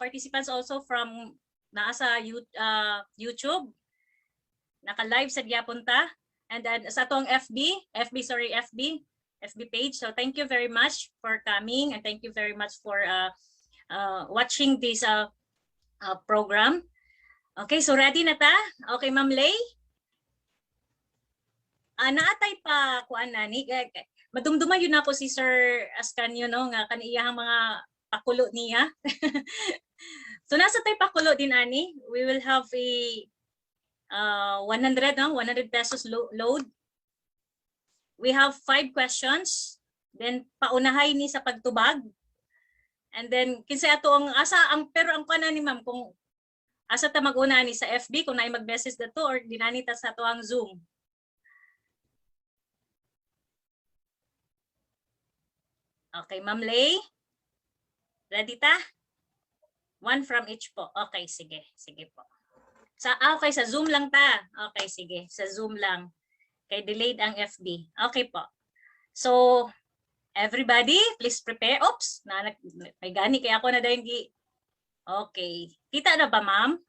participants also from nasa YouTube. Naka-live sa gyapon ta. And then sa atong FB page. So thank you very much for coming and thank you very much for watching this program. Okay, so ready na ta? Okay, Ma'am Lay? Naatay pa kuan nani. Madumduman yun ako si Sir Ascanio, no, nga kaniyang mga pakulo niya. So nasa tay pakulo din ani. We will have a 100 pesos load. We have 5 questions. Then paunahay ni sa pagtubag. And then kinsa ato ang pero ang kana ni ma'am kung asa ta mag-una ni sa FB kung naay mag-message dato or dinani ta sa ato ang Zoom. Okay, Ma'am Lay. Ready ta? One from each po. Okay, sige. Sige po. Okay, sa Zoom lang ta. Okay, sige. Sa Zoom lang. Kay delayed ang FB. Okay po. So, everybody, please prepare. Oops, may gani kaya ako na dahil Okay. Kita na ba, ma'am?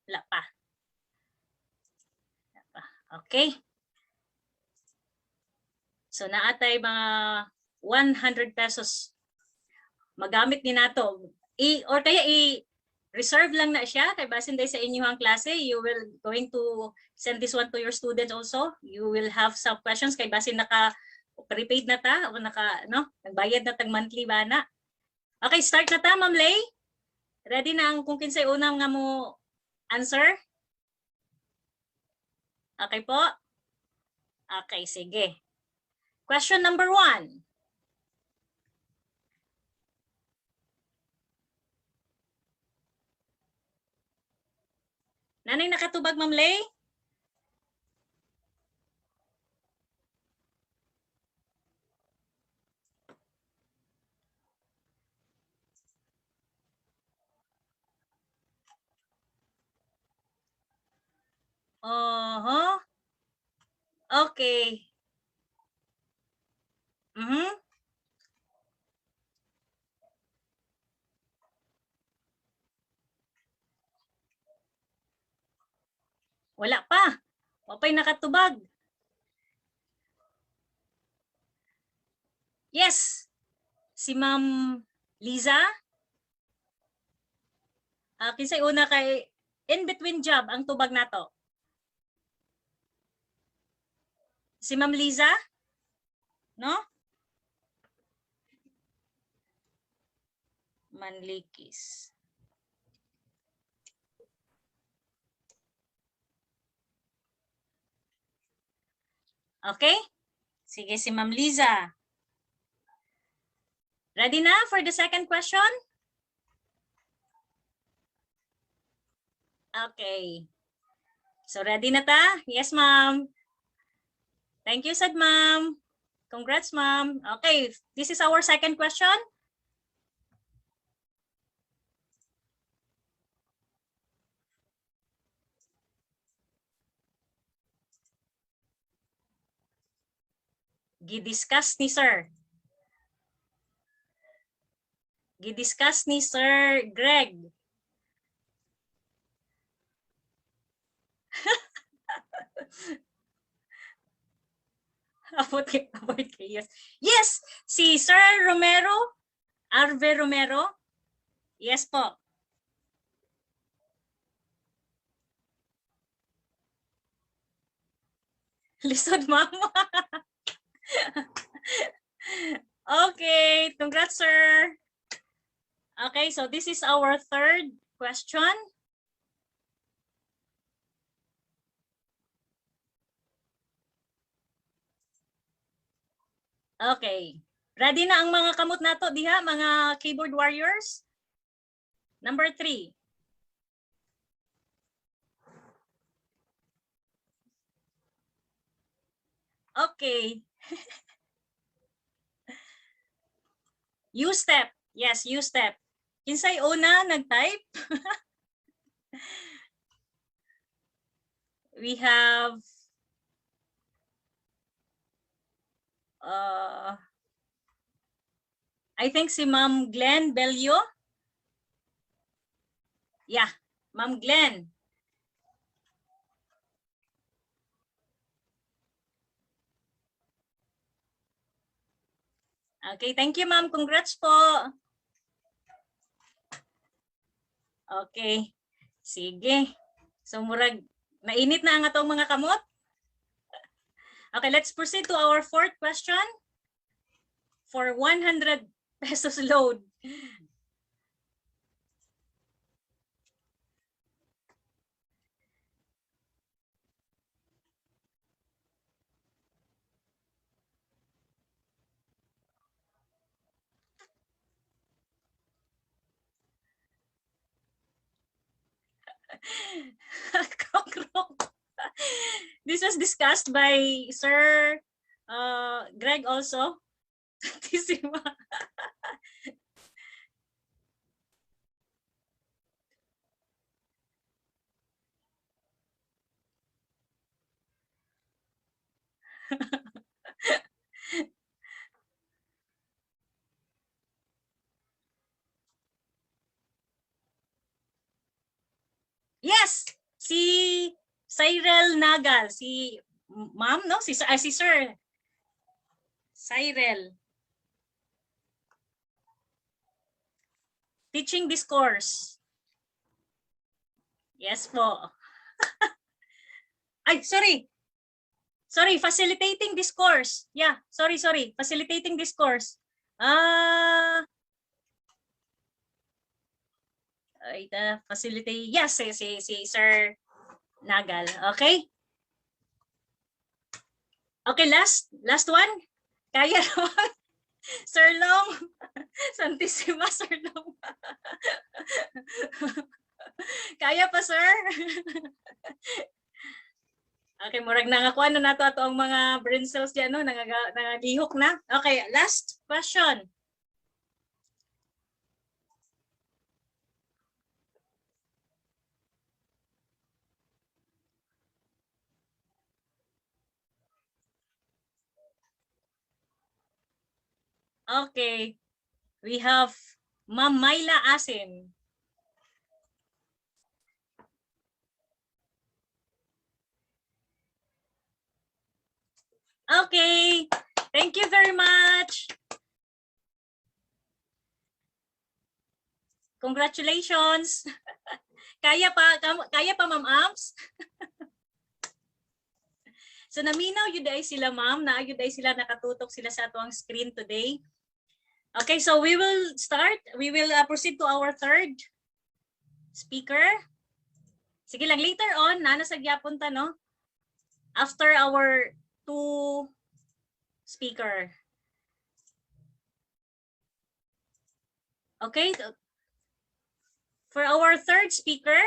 Wala pa. Okay. So, naatay mga 100 pesos. Magamit ni nato. Or kaya reserve lang na siya. Kaya basin dahil sa inyong klase, you will going to send this one to your students also. You will have some questions. Kaya basin prepaid na ta o nagbayad na tag monthly ba na. Okay, start na ta, Ma'am Lay. Ready na ang kung kinsay unang nga mo answer? Okay po? Okay, sige. Question number 1. Nanay nakatubag, Ma'am Lay? Okay. Wala pa. Wapay nakatubag. Yes. Si Ma'am Liza. Kinsay una kay in between job ang tubag nato. Si Ma'am Liza? No? Manlikis. Okay? Sige, si Ma'am Liza. Ready na for the second question? Okay. So ready na ta? Yes, ma'am. Thank you, said ma'am. Congrats, ma'am. Okay, this is our second question. Gidiscuss ni sir. Gidiscuss ni Sir Greg. Avoid chaos. Yes, si Sir Romero, Arve Romero. Yes po. Lisod, ma'am. Okay, congrats, sir. Okay, so this is our third question. Okay. Ready na ang mga kamot nato diha, mga keyboard warriors? Number 3. Okay. U-step. Yes, U-step. Kinsay una nag-type? We have I think si Ma'am Glenn Belio. Yeah, Ma'am Glenn. Okay, thank you, ma'am. Congrats po. Okay. Sige. So murag nainit na ang atong mga kamot. Okay, let's proceed to our fourth question for 100 pesos load. This was discussed by Sir Greg also. Yes, si Cyril Nagal, si ma'am, no? Si Sir Cyril. Teaching discourse. Yes po. Ay, sorry. Sorry, facilitating discourse. Yeah, sorry. Facilitating discourse. Facilitate. Yes, si Sir Nagal. Okay? Okay, last one. Kaya naman. Sir Long. Santissima, Sir Long. Kaya pa, sir? Okay, murag nangakuan na nato ato ang mga brain cells diyan, no? Nangagihok na. Okay, last question. Okay. We have Ma'am Myla Asin. Okay. Thank you very much. Congratulations. Kaya pa Ma'am Amps? So naminaw yun ay sila, ma'am, na yun ay sila nakatutok sila sa atuang screen today. Okay, so we will start. We will proceed to our third speaker. Sige lang, later on, nasa gyapon ta, no? After our two speaker. Okay. For our third speaker,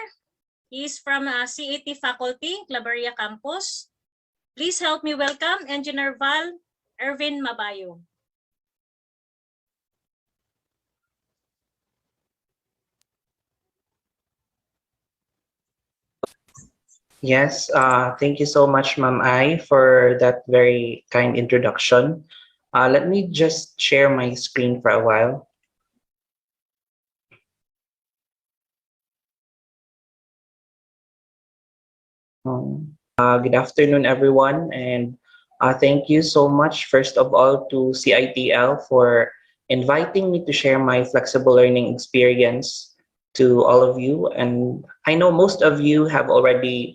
he is from CAT faculty, Claveria campus. Please help me welcome Engineer Val Ervin Mabayo. Yes, thank you so much, Ma'am Ai, for that very kind introduction. Let me just share my screen for a while. Good afternoon, everyone, and thank you so much, first of all, to CiTL for inviting me to share my flexible learning experience to all of you. And I know most of you have already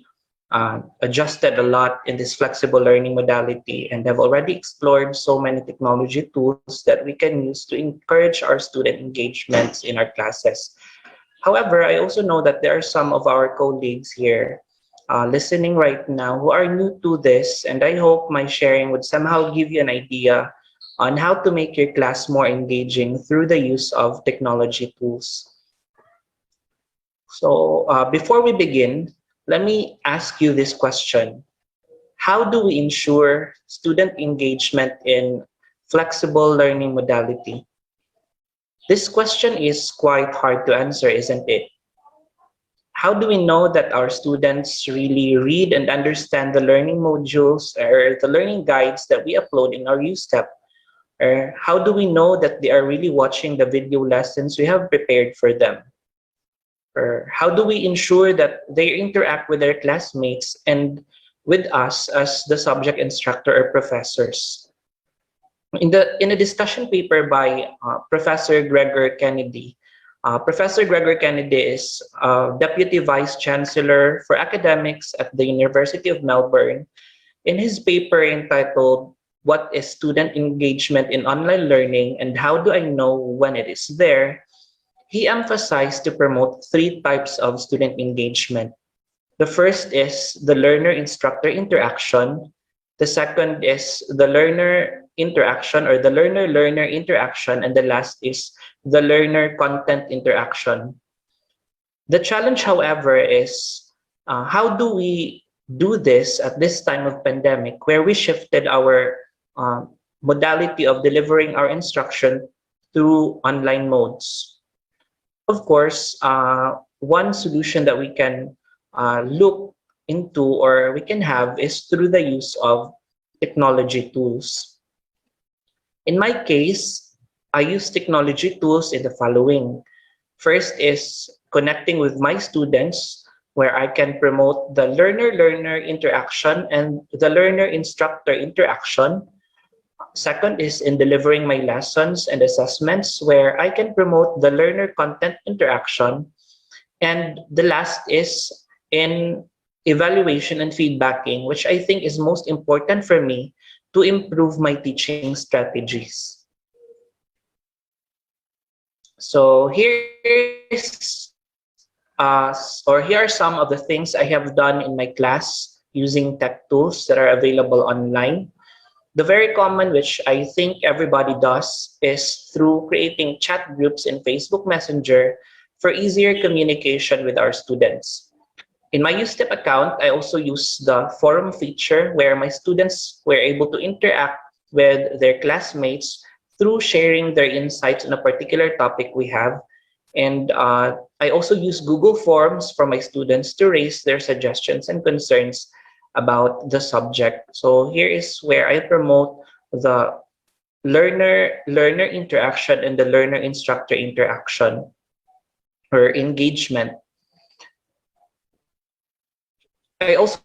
adjusted a lot in this flexible learning modality and have already explored so many technology tools that we can use to encourage our student engagements in our classes. However, I also know that there are some of our colleagues here listening right now who are new to this, and I hope my sharing would somehow give you an idea on how to make your class more engaging through the use of technology tools. So before we begin, let me ask you this question. How do we ensure student engagement in flexible learning modality? This question is quite hard to answer, isn't it? How do we know that our students really read and understand the learning modules or the learning guides that we upload in our USTP? Or how do we know that they are really watching the video lessons we have prepared for them? Or how do we ensure that they interact with their classmates and with us as the subject instructor or professors? In a discussion paper by Professor Gregor Kennedy, Professor Gregor Kennedy is Deputy Vice Chancellor for Academics at the University of Melbourne. In his paper entitled, "What is Student Engagement in Online Learning and How Do I Know When It Is There?" he emphasized to promote three types of student engagement. The first is the learner-instructor interaction. The second is the learner interaction or the learner-learner interaction. And the last is the learner-content interaction. The challenge, however, is how do we do this at this time of pandemic where we shifted our modality of delivering our instruction through online modes? Of course, one solution that we can look into or we can have is through the use of technology tools. In my case, I use technology tools in the following. First is connecting with my students, where I can promote the learner-learner interaction and the learner-instructor interaction. Second is in delivering my lessons and assessments, where I can promote the learner-content interaction. And the last is in evaluation and feedbacking, which I think is most important for me to improve my teaching strategies. So here are some of the things I have done in my class using tech tools that are available online. The very common, which I think everybody does, is through creating chat groups in Facebook Messenger for easier communication with our students. In my USTP account, I also use the forum feature where my students were able to interact with their classmates through sharing their insights on a particular topic we have. And I also use Google Forms for my students to raise their suggestions and concerns about the subject. So here is where I promote the learner-learner interaction and the learner-instructor interaction or engagement. I also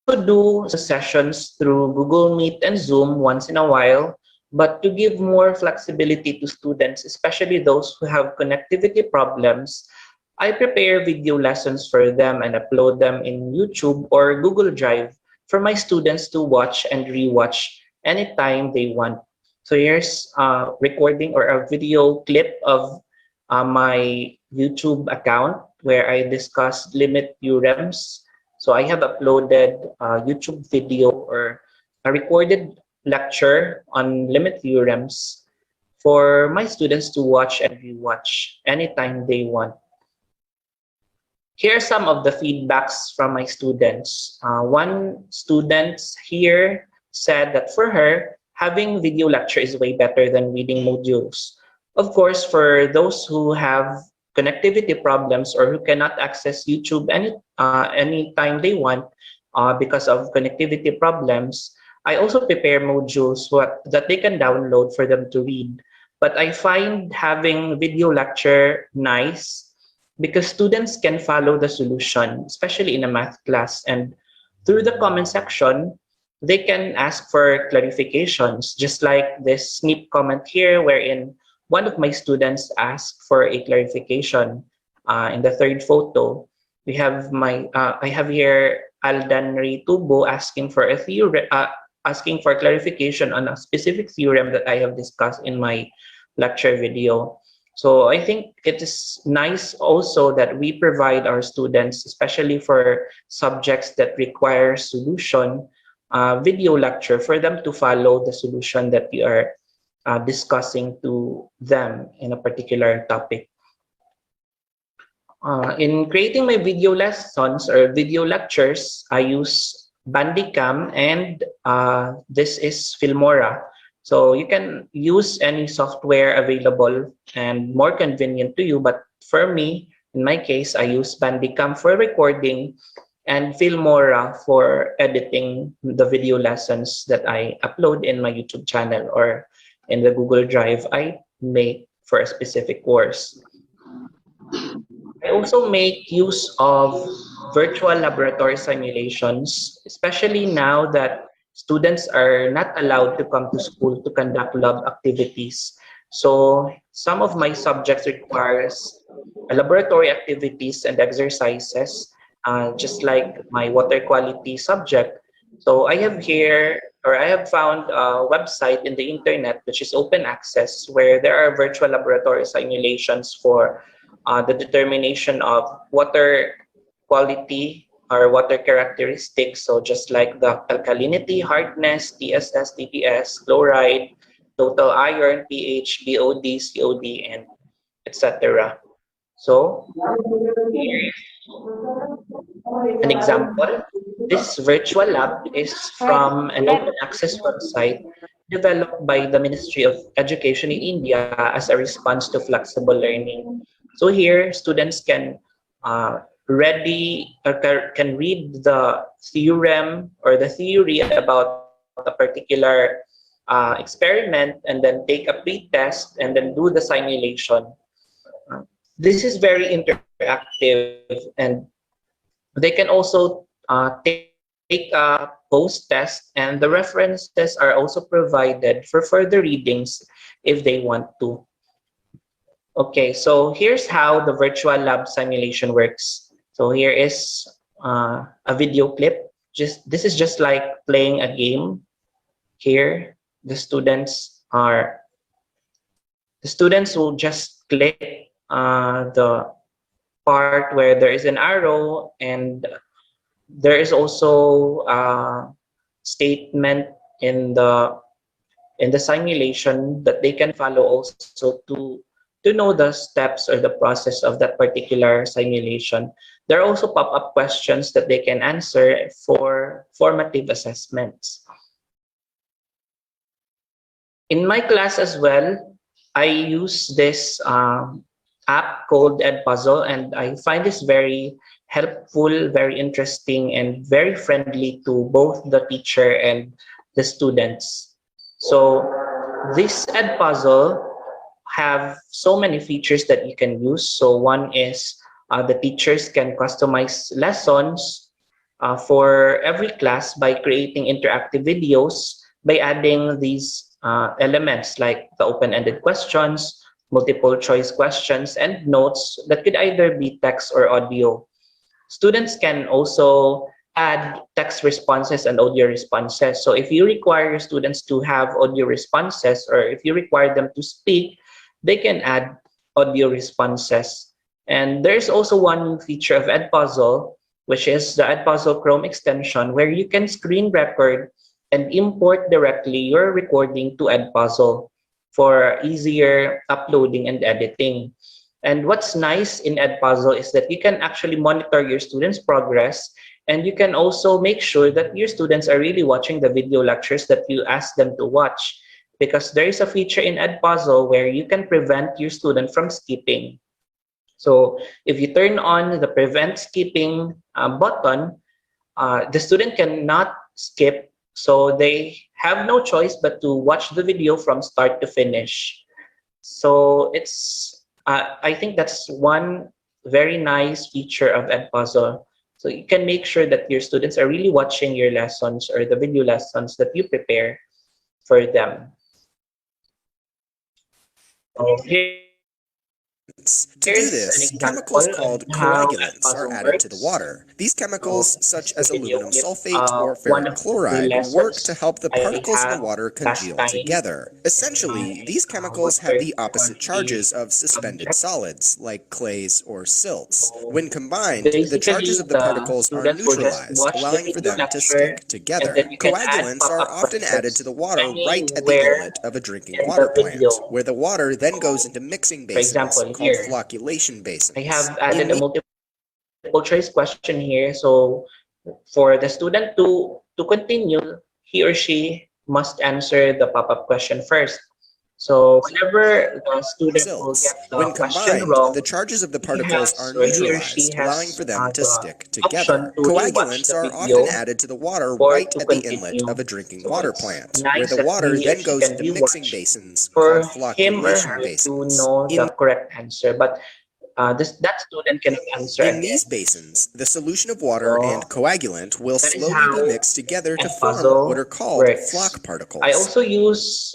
do sessions through Google Meet and Zoom once in a while, but to give more flexibility to students, especially those who have connectivity problems, I prepare video lessons for them and upload them in YouTube or Google Drive for my students to watch and rewatch anytime they want. So here's a recording or a video clip of my YouTube account where I discuss limit theorems. So I have uploaded a YouTube video or a recorded lecture on limit theorems for my students to watch and rewatch anytime they want. Here are some of the feedbacks from my students. One student here said that for her, having video lecture is way better than reading modules. Of course, for those who have connectivity problems or who cannot access YouTube any time they want because of connectivity problems, I also prepare modules that they can download for them to read. But I find having video lecture nice because students can follow the solution, especially in a math class. And through the comment section, they can ask for clarifications, just like this snip comment here, wherein one of my students asked for a clarification in the third photo. We have I have here Aldanri Tubo asking for a asking for clarification on a specific theorem that I have discussed in my lecture video. So I think it is nice also that we provide our students, especially for subjects that require solution, video lecture for them to follow the solution that we are discussing to them in a particular topic. In creating my video lessons or video lectures, I use Bandicam and this is Filmora. So you can use any software available and more convenient to you. But for me, in my case, I use Bandicam for recording and Filmora for editing the video lessons that I upload in my YouTube channel or in the Google Drive I make for a specific course. I also make use of virtual laboratory simulations, especially now that students are not allowed to come to school to conduct lab activities. So some of my subjects requires laboratory activities and exercises, just like my water quality subject. So I have here, or I have found a website in the internet, which is open access, where there are virtual laboratory simulations for the determination of water quality or water characteristics. So just like the alkalinity, hardness, TSS, TPS, chloride, total iron, pH, BOD, COD, and etc. So here is an example. This virtual lab is from an open access website developed by the Ministry of Education in India as a response to flexible learning. So here, students can can read the theorem or the theory about a particular experiment and then take a pre-test and then do the simulation. This is very interactive, and they can also take a post-test, and the references are also provided for further readings if they want to. Okay, so here's how the virtual lab simulation works. So here is a video clip. This is just like playing a game. Here, the students will just click the part where there is an arrow, and there is also a statement in the simulation that they can follow also to know the steps or the process of that particular simulation. There are also pop-up questions that they can answer for formative assessments. In my class as well, I use this app called Edpuzzle, and I find this very helpful, very interesting, and very friendly to both the teacher and the students. So this Edpuzzle have so many features that you can use. So one is the teachers can customize lessons for every class by creating interactive videos by adding these elements like the open-ended questions, multiple choice questions, and notes that could either be text or audio. Students can also add text responses and audio responses. So if you require your students to have audio responses, or if you require them to speak, they can add audio responses. And there's also one new feature of Edpuzzle, which is the Edpuzzle Chrome extension, where you can screen record and import directly your recording to Edpuzzle for easier uploading and editing. And what's nice in Edpuzzle is that you can actually monitor your students' progress, and you can also make sure that your students are really watching the video lectures that you ask them to watch, because there is a feature in Edpuzzle where you can prevent your student from skipping. So if you turn on the prevent skipping button, the student cannot skip, so they have no choice but to watch the video from start to finish. So it's I think that's one very nice feature of Edpuzzle. So you can make sure that your students are really watching your lessons or the video lessons that you prepare for them. So here To do Here's an this, example chemicals on called how that coagulants are puzzle added to the works. water. These So chemicals, this such is the as video aluminum clip. sulfate or One ferric of the chloride, work to lessons help the I particles in the have water last congeal time together. in Essentially, my these chemicals have third the opposite quarterly charges of suspended subject. solids, like clays or silts. So When combined, the charges basically, of the the particles are students will just neutralized, watch the allowing for video them to lecture, stick and together. then you can add Coagulants are pop-up often added to questions the water right at the anywhere inlet of a drinking in water the plant, video. where the water then goes into So, mixing for basins example, called here, flocculation I basins. have In added a these multiple choice question here. So for the student to continue, he or she must answer the pop-up question first. So whenever the student will silts. get the When question combined, the wrong, charges of the he particles are has or he or she neutralized, allowing has for them to the stick option together. to rewatch Coagulants the are often video added to the water or right to at the inlet of continue. a drinking So water it's plant, where nice the that water he or then she goes can into mixing rewatch basins called for him or flocculation her to basins. know the correct answer. But that student cannot answer In these again. basins, the solution of water and So coagulant will that is slowly be how mixed together to that form what are puzzle called works. flock I particles. also use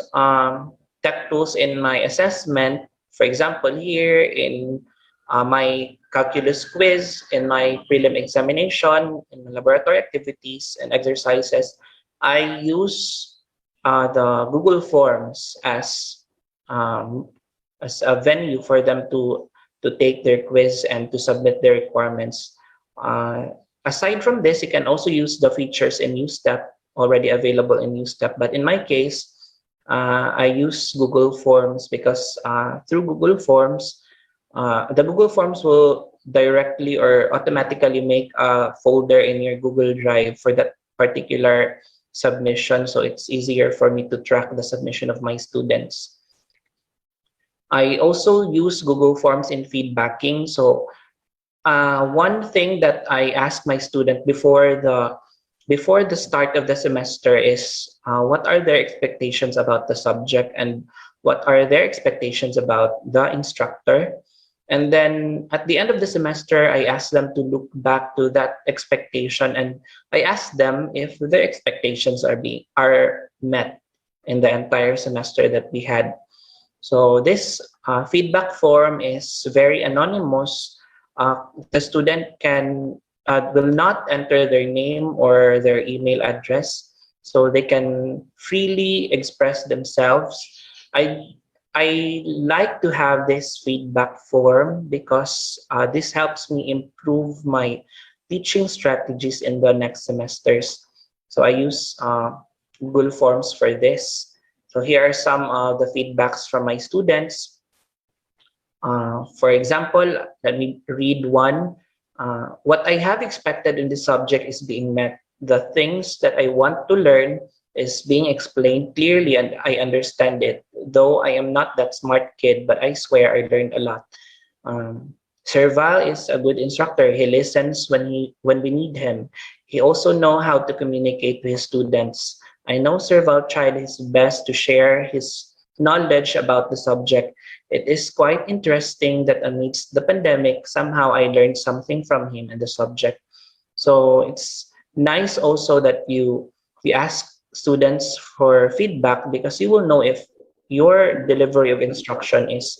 tech tools in my assessment. For example, here in my calculus quiz, in my prelim examination, in my laboratory activities and exercises, I use the Google Forms um, as a venue for them to take their quiz and to submit their requirements. Uh, Aside from this, you can also use the features in USTEP already available in USTEP. But in my case, I use Google Forms because through Google Forms, the Google Forms will directly or automatically make a folder in your Google Drive for that particular submission. So it's easier for me to track the submission of my students. I also use Google Forms in feedbacking. So one thing that I ask my student before the start of the semester is what are their expectations about the subject and what are their expectations about the instructor. And then at the end of the semester, I ask them to look back to that expectation and I ask them if their expectations are met in the entire semester that we had. So this feedback form is very anonymous. The student will not enter their name or their email address, so they can freely express themselves. I I like to have this feedback form because this helps me improve my teaching strategies in the next semesters. So I use Google Forms for this. So here are some of the feedbacks from my students. For example, let me read one. What I have expected in this subject is being met. The things that I want to learn is being explained clearly and I understand it. Though I am not that smart kid, but I swear I learned a lot. Serval is a good instructor. He listens when we need him. He also know how to communicate with his students. I know Serval tried his best to share his knowledge about the subject. It is quite interesting that amidst the pandemic, somehow I learned something from him and the subject. So it's nice also that you ask students for feedback because you will know if your delivery of instruction is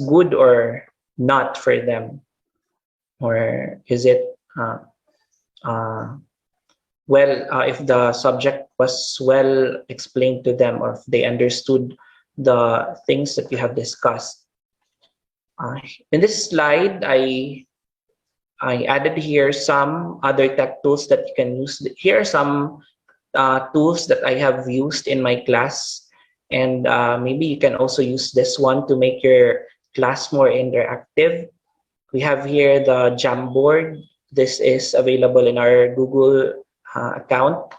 good or not for them, or is it uh, if the subject was well explained to them or if they understood the things that we have discussed. Uh, in this slide, I added here some other tech tools that you can use. Here are some tools that I have used in my class, and maybe you can also use this one to make your class more interactive. We have here the Jamboard. This is available in our Google account.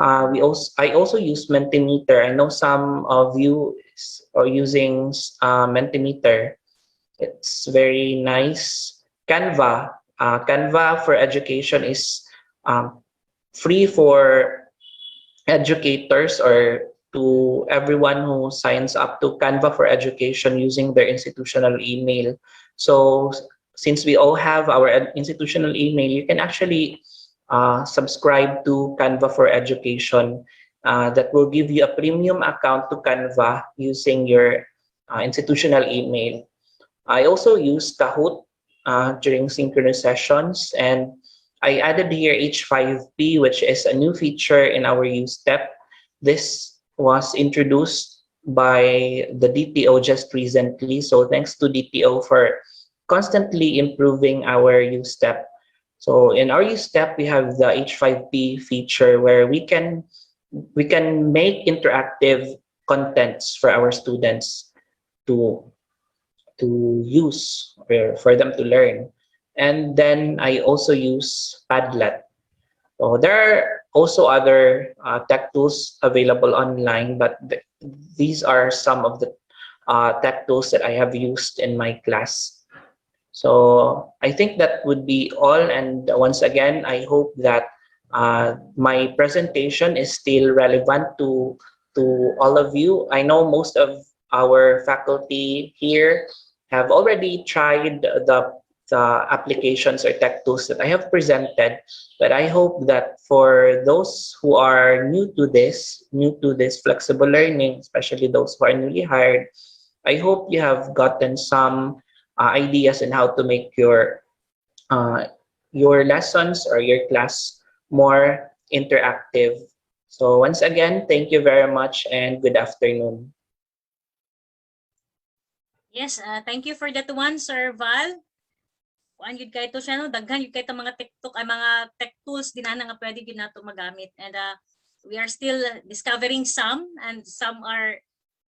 I also use Mentimeter. I know some of you are using Mentimeter. It's very nice. Canva. Canva for education is um, free for educators or to everyone who signs up to Canva for education using their institutional email. So since we all have our institutional email, you can actually subscribe to Canva for education. That will give you a premium account to Canva using your institutional email. I also use Kahoot during synchronous sessions, and I added here H5P, which is a new feature in our USTEP. This was introduced by the DPO just recently, so thanks to DPO for constantly improving our USTEP. So in our USTEP, we have the H5P feature where we can make interactive contents for our students to use or for them to learn. And then I also use Padlet. So there are also other tech tools available online, but these are some of the tech tools that I have used in my class. So I think that would be all. And once again, I hope that my presentation is still relevant to all of you. I know most of our faculty here have already tried the applications or tech tools that I have presented, but I hope that for those who are new to this flexible learning, especially those who are newly hired, I hope you have gotten some ideas on how to make your lessons or your class more interactive. So once again, thank you very much and good afternoon. Yes, thank you for that one, Sir Val. Kuan yun kay to siya no, daghan yun kay ta mga TikTok ay mga tech tools dinana nga pwede gyud nato magamit, and we are still discovering some, and some are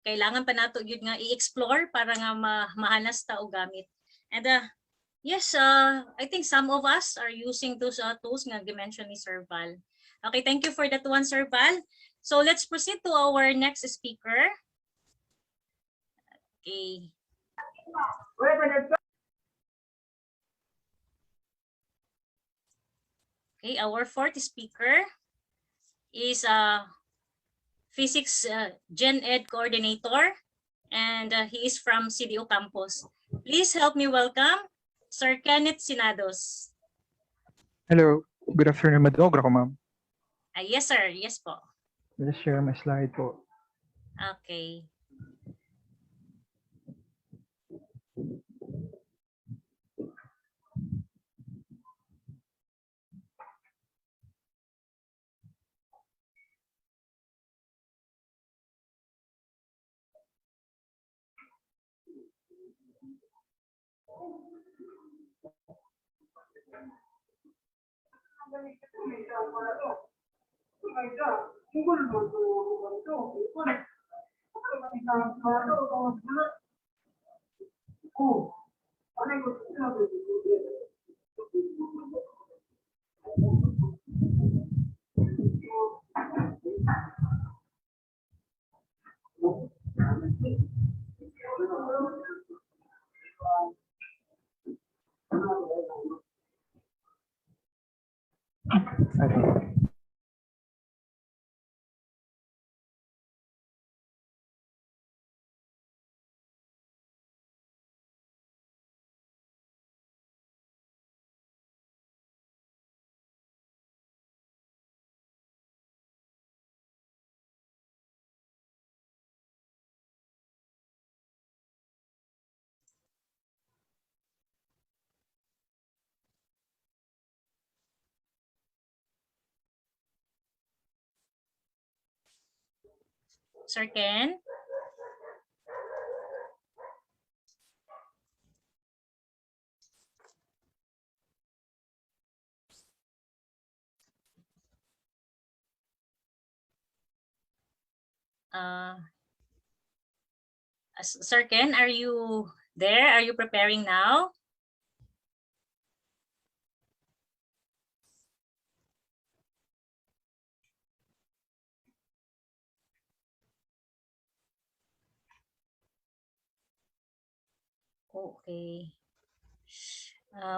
kailangan pa nato gyud nga i-explore para nga mahanas ta og gamit. And yes, I think some of us are using those tools nga gi-mention ni Sir Val. Okay, thank you for that one, Sir Val. So let's proceed to our next speaker. Okay. Okay, our fourth speaker is physics gen ed coordinator, and he is from CDO campus. Please help me welcome Sir Kenneth Sinados. Hello, good afternoon, Madog ako, ma'am. Yes, sir. Yes po. Let's share my slide po. Okay. Okay. Sir Ken? Sir Ken, are you there? Are you preparing now? Okay.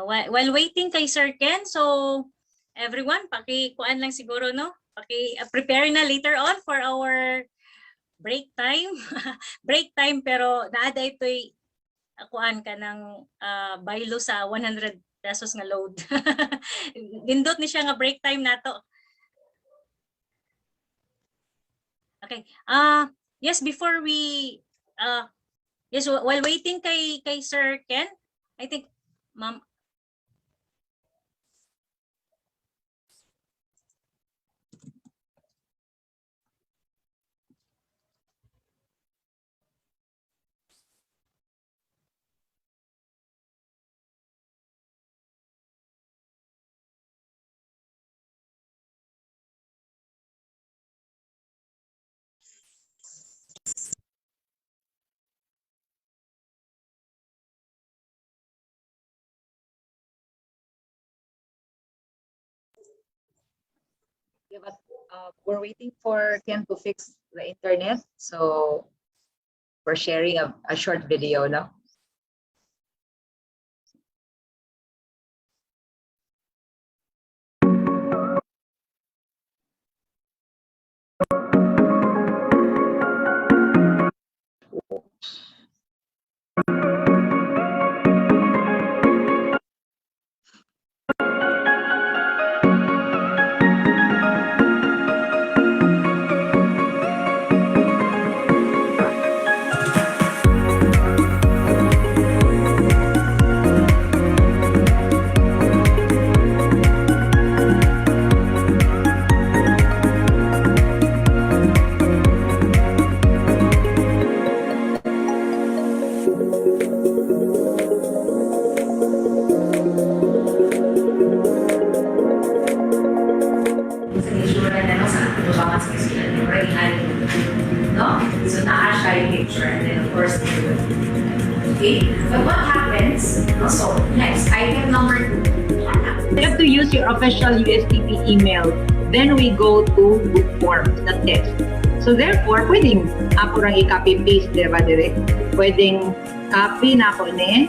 While waiting kay Sir Ken, so everyone, paki-kuan lang siguro, no? Prepare na later on for our break time. Break time, pero naada ito'y kuan ka ng baylo sa 100 pesos nga load. Nindot ni siya nga break time nato. Okay. Yes, before we Yes, while waiting kay Sir Ken, I think, Ma'am, Yeah, but we're waiting for Ken to fix the internet. So we're sharing a short video now. Issue na ano sa tubangan sa sila yung real, no? So taas siya yung picture and then of course okay. But what happens? So next, item number 2. You have to use your official USTP email. Then we go to book forms, the test. So therefore, pwedeng ako rang i-copy paste, diba dire? Pwedeng copy na ako ni.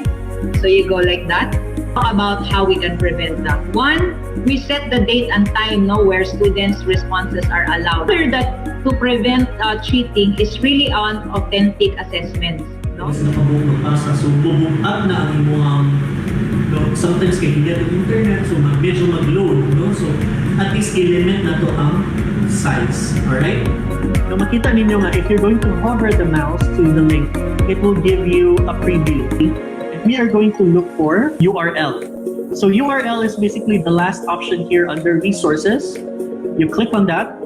So you go like that. Talk about how we can prevent that. One, we set the date and time where students' responses are allowed. That to prevent cheating is really on authentic assessments. No? Kasi nakabukod pa sa so bubungad na ang imuhang sometimes kay hindi ang internet so medyo mag-load, no? So at least i-limit na to ang size, alright? Now makita ninyo nga if you're going to hover the mouse to the link, it will give you a preview. We are going to look for URL. So URL is basically the last option here under resources. You click on that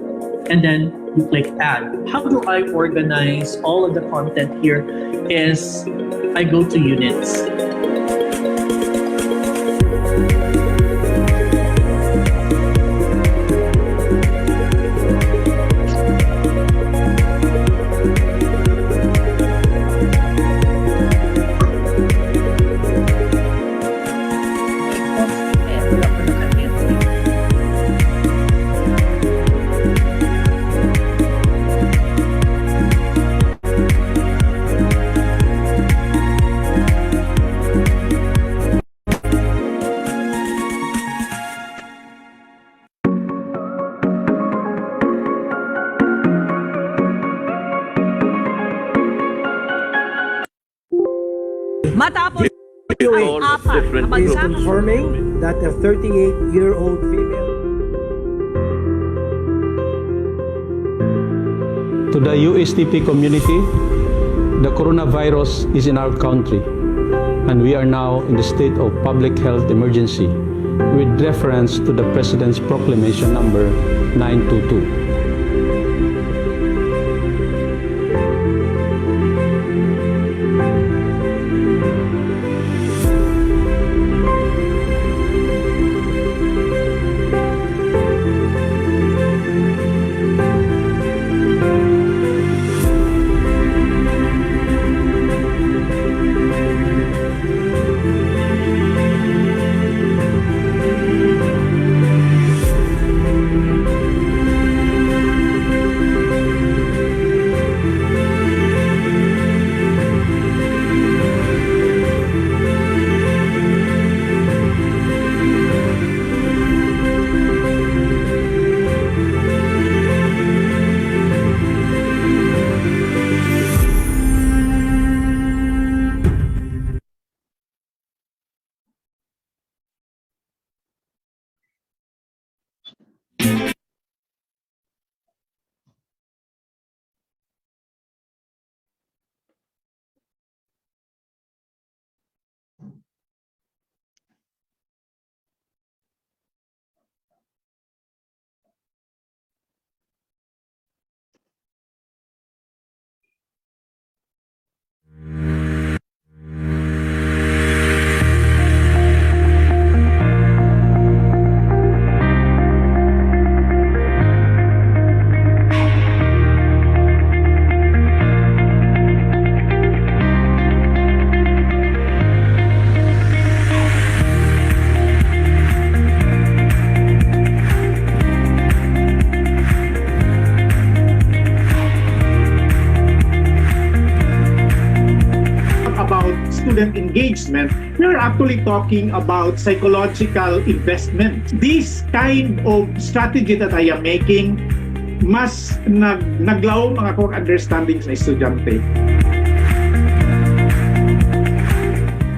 and then you click add. How do I organize all of the content here is I go to units. Matapos ang apat na bansa confirming that a 38-year-old female. To the USTP community, the coronavirus is in our country, and we are now in the state of public health emergency with reference to the President's Proclamation number 922. student engagement, we are actually talking about psychological investment. This kind of strategy that I am making, mas naglaom ang akong understanding sa estudyante.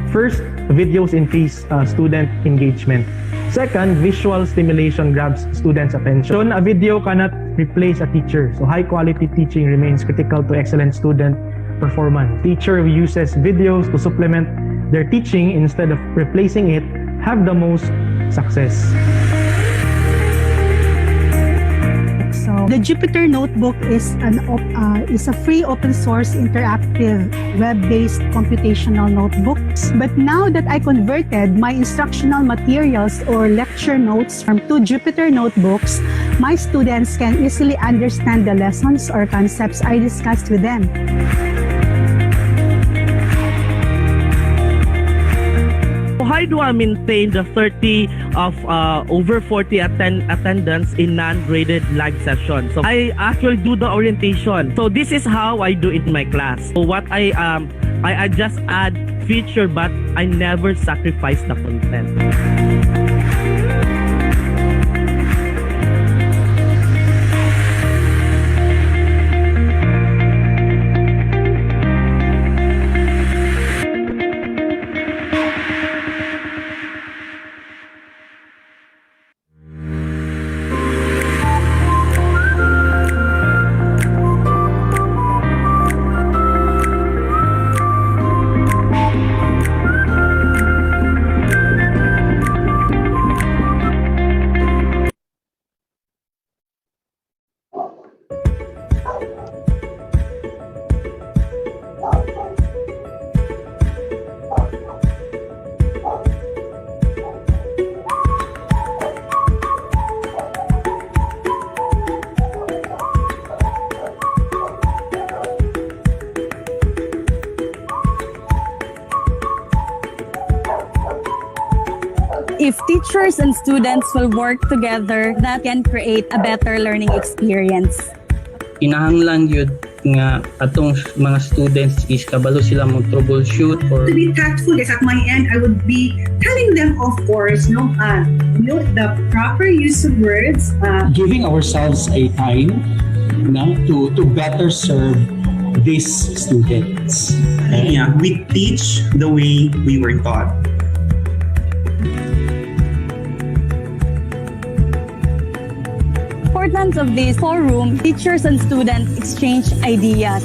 First, videos increase student engagement. Second, visual stimulation grabs students' attention. A video cannot replace a teacher, so high-quality teaching remains critical to excellent student performance. Teacher who uses videos to supplement their teaching instead of replacing it have the most success. So the Jupyter Notebook is a free open source interactive web-based computational notebook. But now that I converted my instructional materials or lecture notes to Jupyter Notebooks, my students can easily understand the lessons or concepts I discussed with them. How do I maintain the 30 of over 40 attendance in non-graded live session? So I actually do the orientation. So this is how I do in my class. So what I just add feature, but I never sacrifice the content. If teachers and students will work together, that can create a better learning experience. Kinahanglan yun nga atong mga students is kabalo sila mo troubleshoot or to be tactful is at my end I would be telling them of course note the proper use of words, giving ourselves a time to better serve these students. Yeah, we teach the way we were taught. Importance of this forum, teachers and students exchange ideas.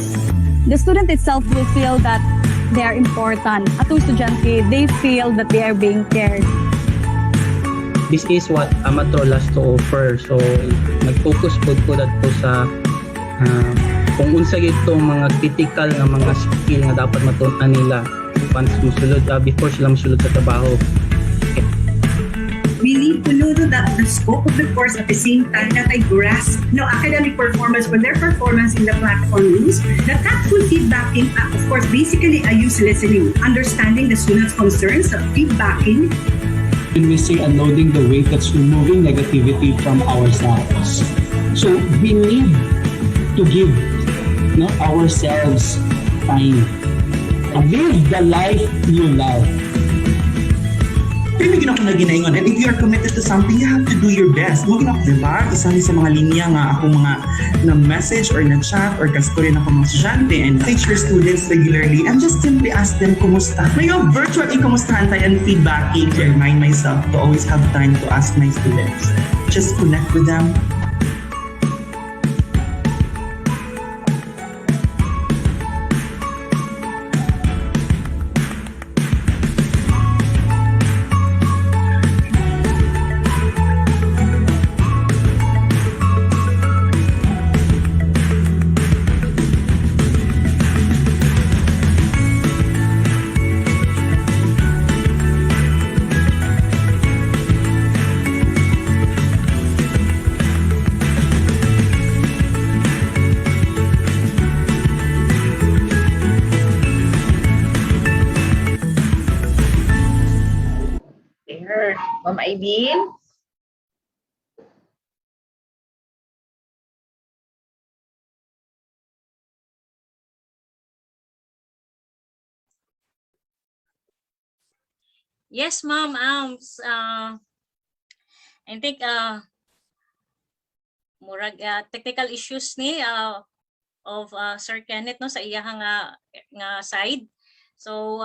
The student itself will feel that they are important. Atong estudyante, they feel that they are being cared. this is what Amatro has to offer. So nag-focus po dito sa kung unsa itong mga critical nga mga skill nga dapat matunan nila once musulod before sila musulod sa trabaho. We need to know the scope of the course at the same time that I grasp academic performance for their performance in the platform use. The tactful feedbacking, of course, basically I use listening, understanding the students' concerns, feedbacking. When we say unloading the weight, that's removing negativity from ourselves. So we need to give ourselves time. Live the life you love. Pero may ginako na ginaingon, and if you are committed to something, you have to do your best. Mo ginako, diba? Isa sa mga linya nga ako mga na-message or na-chat or kastorya na akong mga estudyante and teach your students regularly and just simply ask them, kumusta? May virtual i-kumustahan tayo and feedbacking to remind myself to always have time to ask my students. Just connect with them. Ma'am Aileen? Yes, ma'am. I think murag technical issues ni of Sir Kenneth no sa iyang nga side. So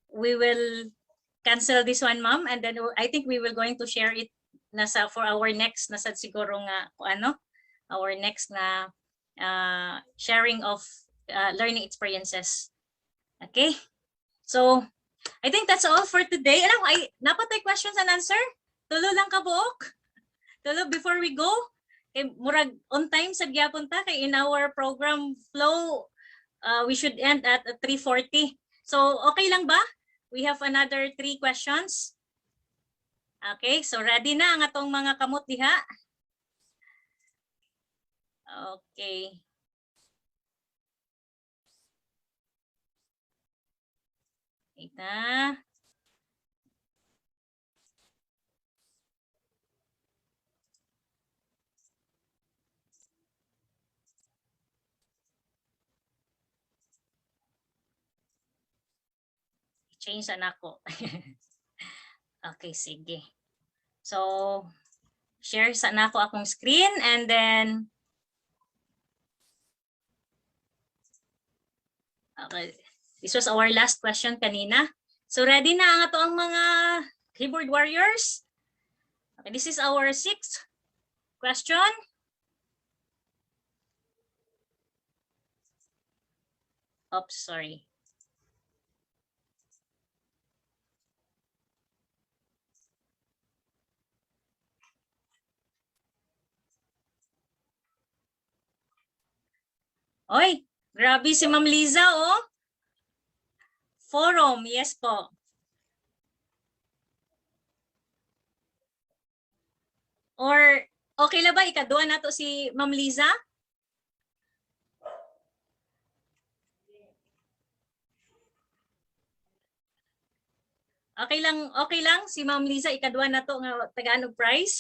we will cancel this one, ma'am, and then I think we will going to share it nasa for our next nasa siguro nga our next na sharing of learning experiences. Okay? So I think that's all for today. Alam ko, napatay questions and answer? Tulo lang ka buok? Tulo before we go? Kay murag on time sa gyapon ta kay in our program flow we should end at 3:40. So okay lang ba? We have another 3 questions. Okay, so ready na ang atong mga kamot diha. Okay. Ita. Change na ako. Okay, sige. So, share sa na ako akong screen and then okay. This was our last question kanina. So, ready na ang ato ang mga keyboard warriors? Okay, this is our 6th question. Oops, sorry. Oy, grabe si Ma'am Liza, oh. Forum, yes po. Or, okay la ba? Ikaduha na to si Ma'am Liza? Okay lang si Ma'am Liza, ikaduha na to nga Tagalog prize.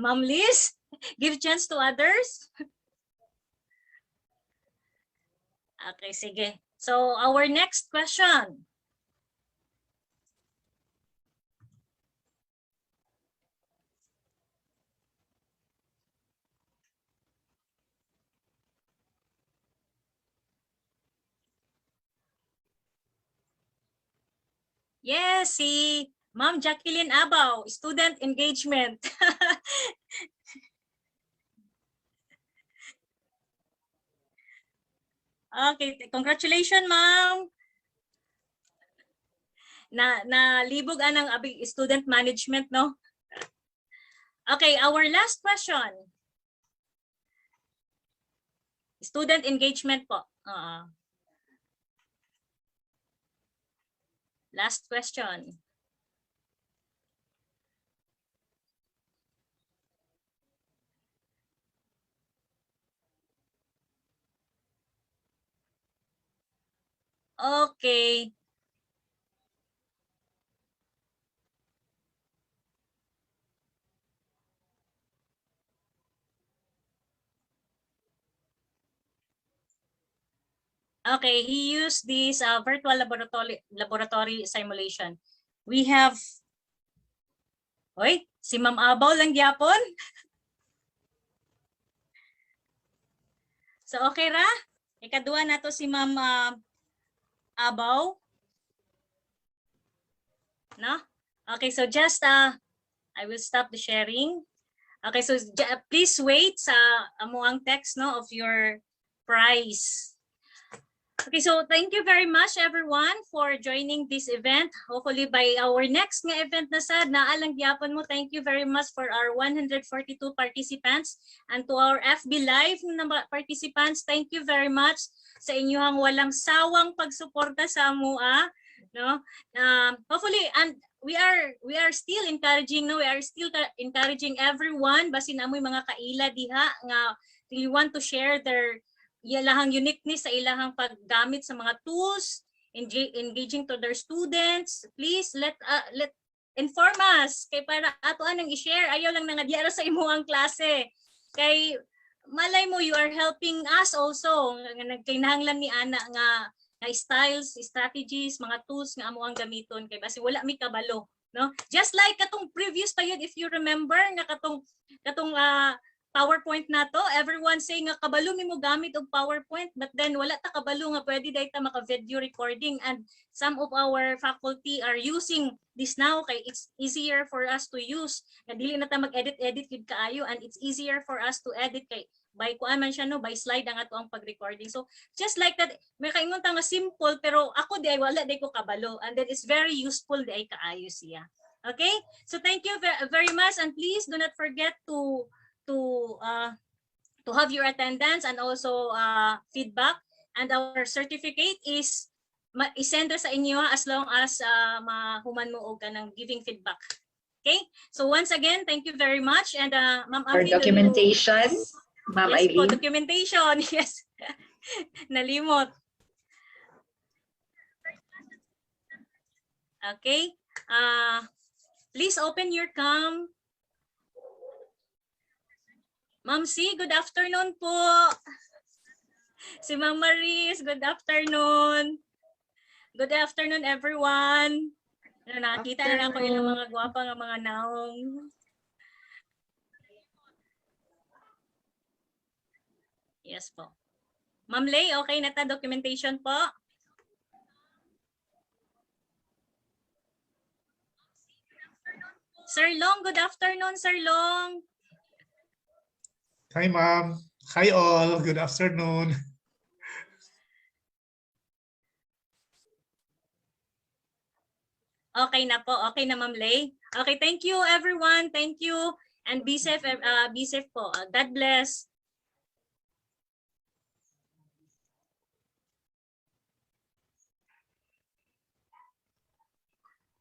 Ma'am Liz, give chance to others. Okay, sige. So, our next question. Yes, si Ma'am Jacqueline Abaw, student engagement. Okay, congratulations, ma'am. Libog anang student management, no? Okay, our last question. Student engagement po. Last question. Okay. Okay, he used this virtual laboratory simulation. We have, oy, si Ma'am Abaw lang gyapon. So okay ra? Ikaduha na to si Ma'am Abaw. No? Okay, so just I will stop the sharing. Okay, so please wait sa amuang text no of your prize. Okay, so thank you very much everyone for joining this event. Hopefully by our next nga event na sad naalang gyapon mo. Thank you very much for our 142 participants and to our FB Live na participants. Thank you very much sa inyong walang sawang pagsuporta sa amua, no? Hopefully and we are still encouraging, no? We are still encouraging everyone basin amoy mga kaila diha nga they want to share their ilahang uniqueness sa ilahang paggamit sa mga tools, engaging to their students. Please let inform us kay para ato anang i-share ayaw lang nga diara sa imuhang klase. Kay malay mo you are helping us also nga nagkinahanglan ni ana nga nga styles, strategies, mga tools nga amo ang gamiton kay basi wala mi kabalo, no? Just like katong previous payud, if you remember nga katong PowerPoint nato, everyone say nga kabalo mi mo gamit og PowerPoint, but then wala ta kabalo nga pwede dai ta maka video recording, and some of our faculty are using this now kay it's easier for us to use. Nga dili na ta mag-edit gid kaayo, and it's easier for us to edit kay by kuan man siya, no, by slide ang ato ang pag-recording. So just like that, may kaingon ta nga simple, pero ako di ay wala di ko kabalo, and then it's very useful di ay kaayo siya. Okay? So thank you very much, and please do not forget to have your attendance and also feedback, and our certificate is isend sa inyo as long as mahuman mo og kanang giving feedback. Okay? So once again, thank you very much, and Ma'am For Ampi, documentation, Ma'am yes po, Eileen. documentation. Yes. Nalimot. Okay. Please open your cam. Ma'am C, good afternoon po. Si Ma'am Maris, good afternoon. Good afternoon, everyone. Nakita na ako ilang mga gwapa nga mga naong. Yes po. Ma'am Lay, okay na ta documentation po? Sir Long, good afternoon, Sir Long. Hi, ma'am. Hi, all. Good afternoon. Okay na po. Okay na, Ma'am Lay. Okay, thank you, everyone. Thank you. And be safe po. God bless.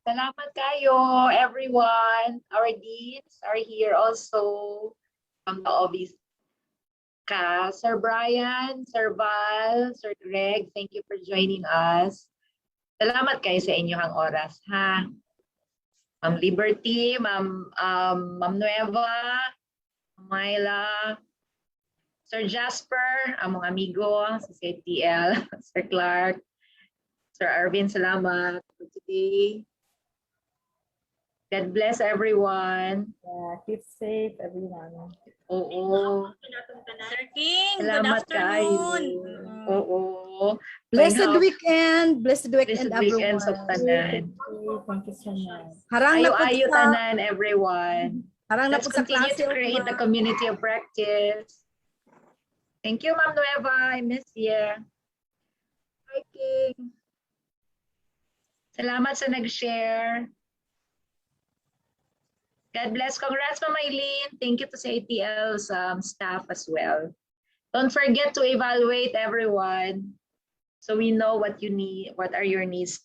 Salamat kayo, everyone. Our deans are here also from the OBs. Sir Brian, Sir Val, Sir Greg, thank you for joining us. Salamat kayo sa inyong oras, ha? Ma'am Liberty, Ma'am Nueva, Myla, Sir Jasper, among amigo sa CiTL, Sir Clark, Sir Arvin, salamat for today. God bless everyone. Yeah, keep safe, everyone. Oo. Sir King, good Salamat afternoon. Oo. Blessed weekend. Blessed weekend, weekend everyone. sa tanan. Thank you so much. Ayo tanan, everyone. Harang na Let's po sa continue klase, to create a community of practice. Thank you, Ma'am Nueva. I miss you. Hi, King. Salamat sa nag-share. God bless. Congrats, Ma'am Eileen. Thank you to CiTL's staff as well. Don't forget to evaluate everyone so we know what you need, what are your needs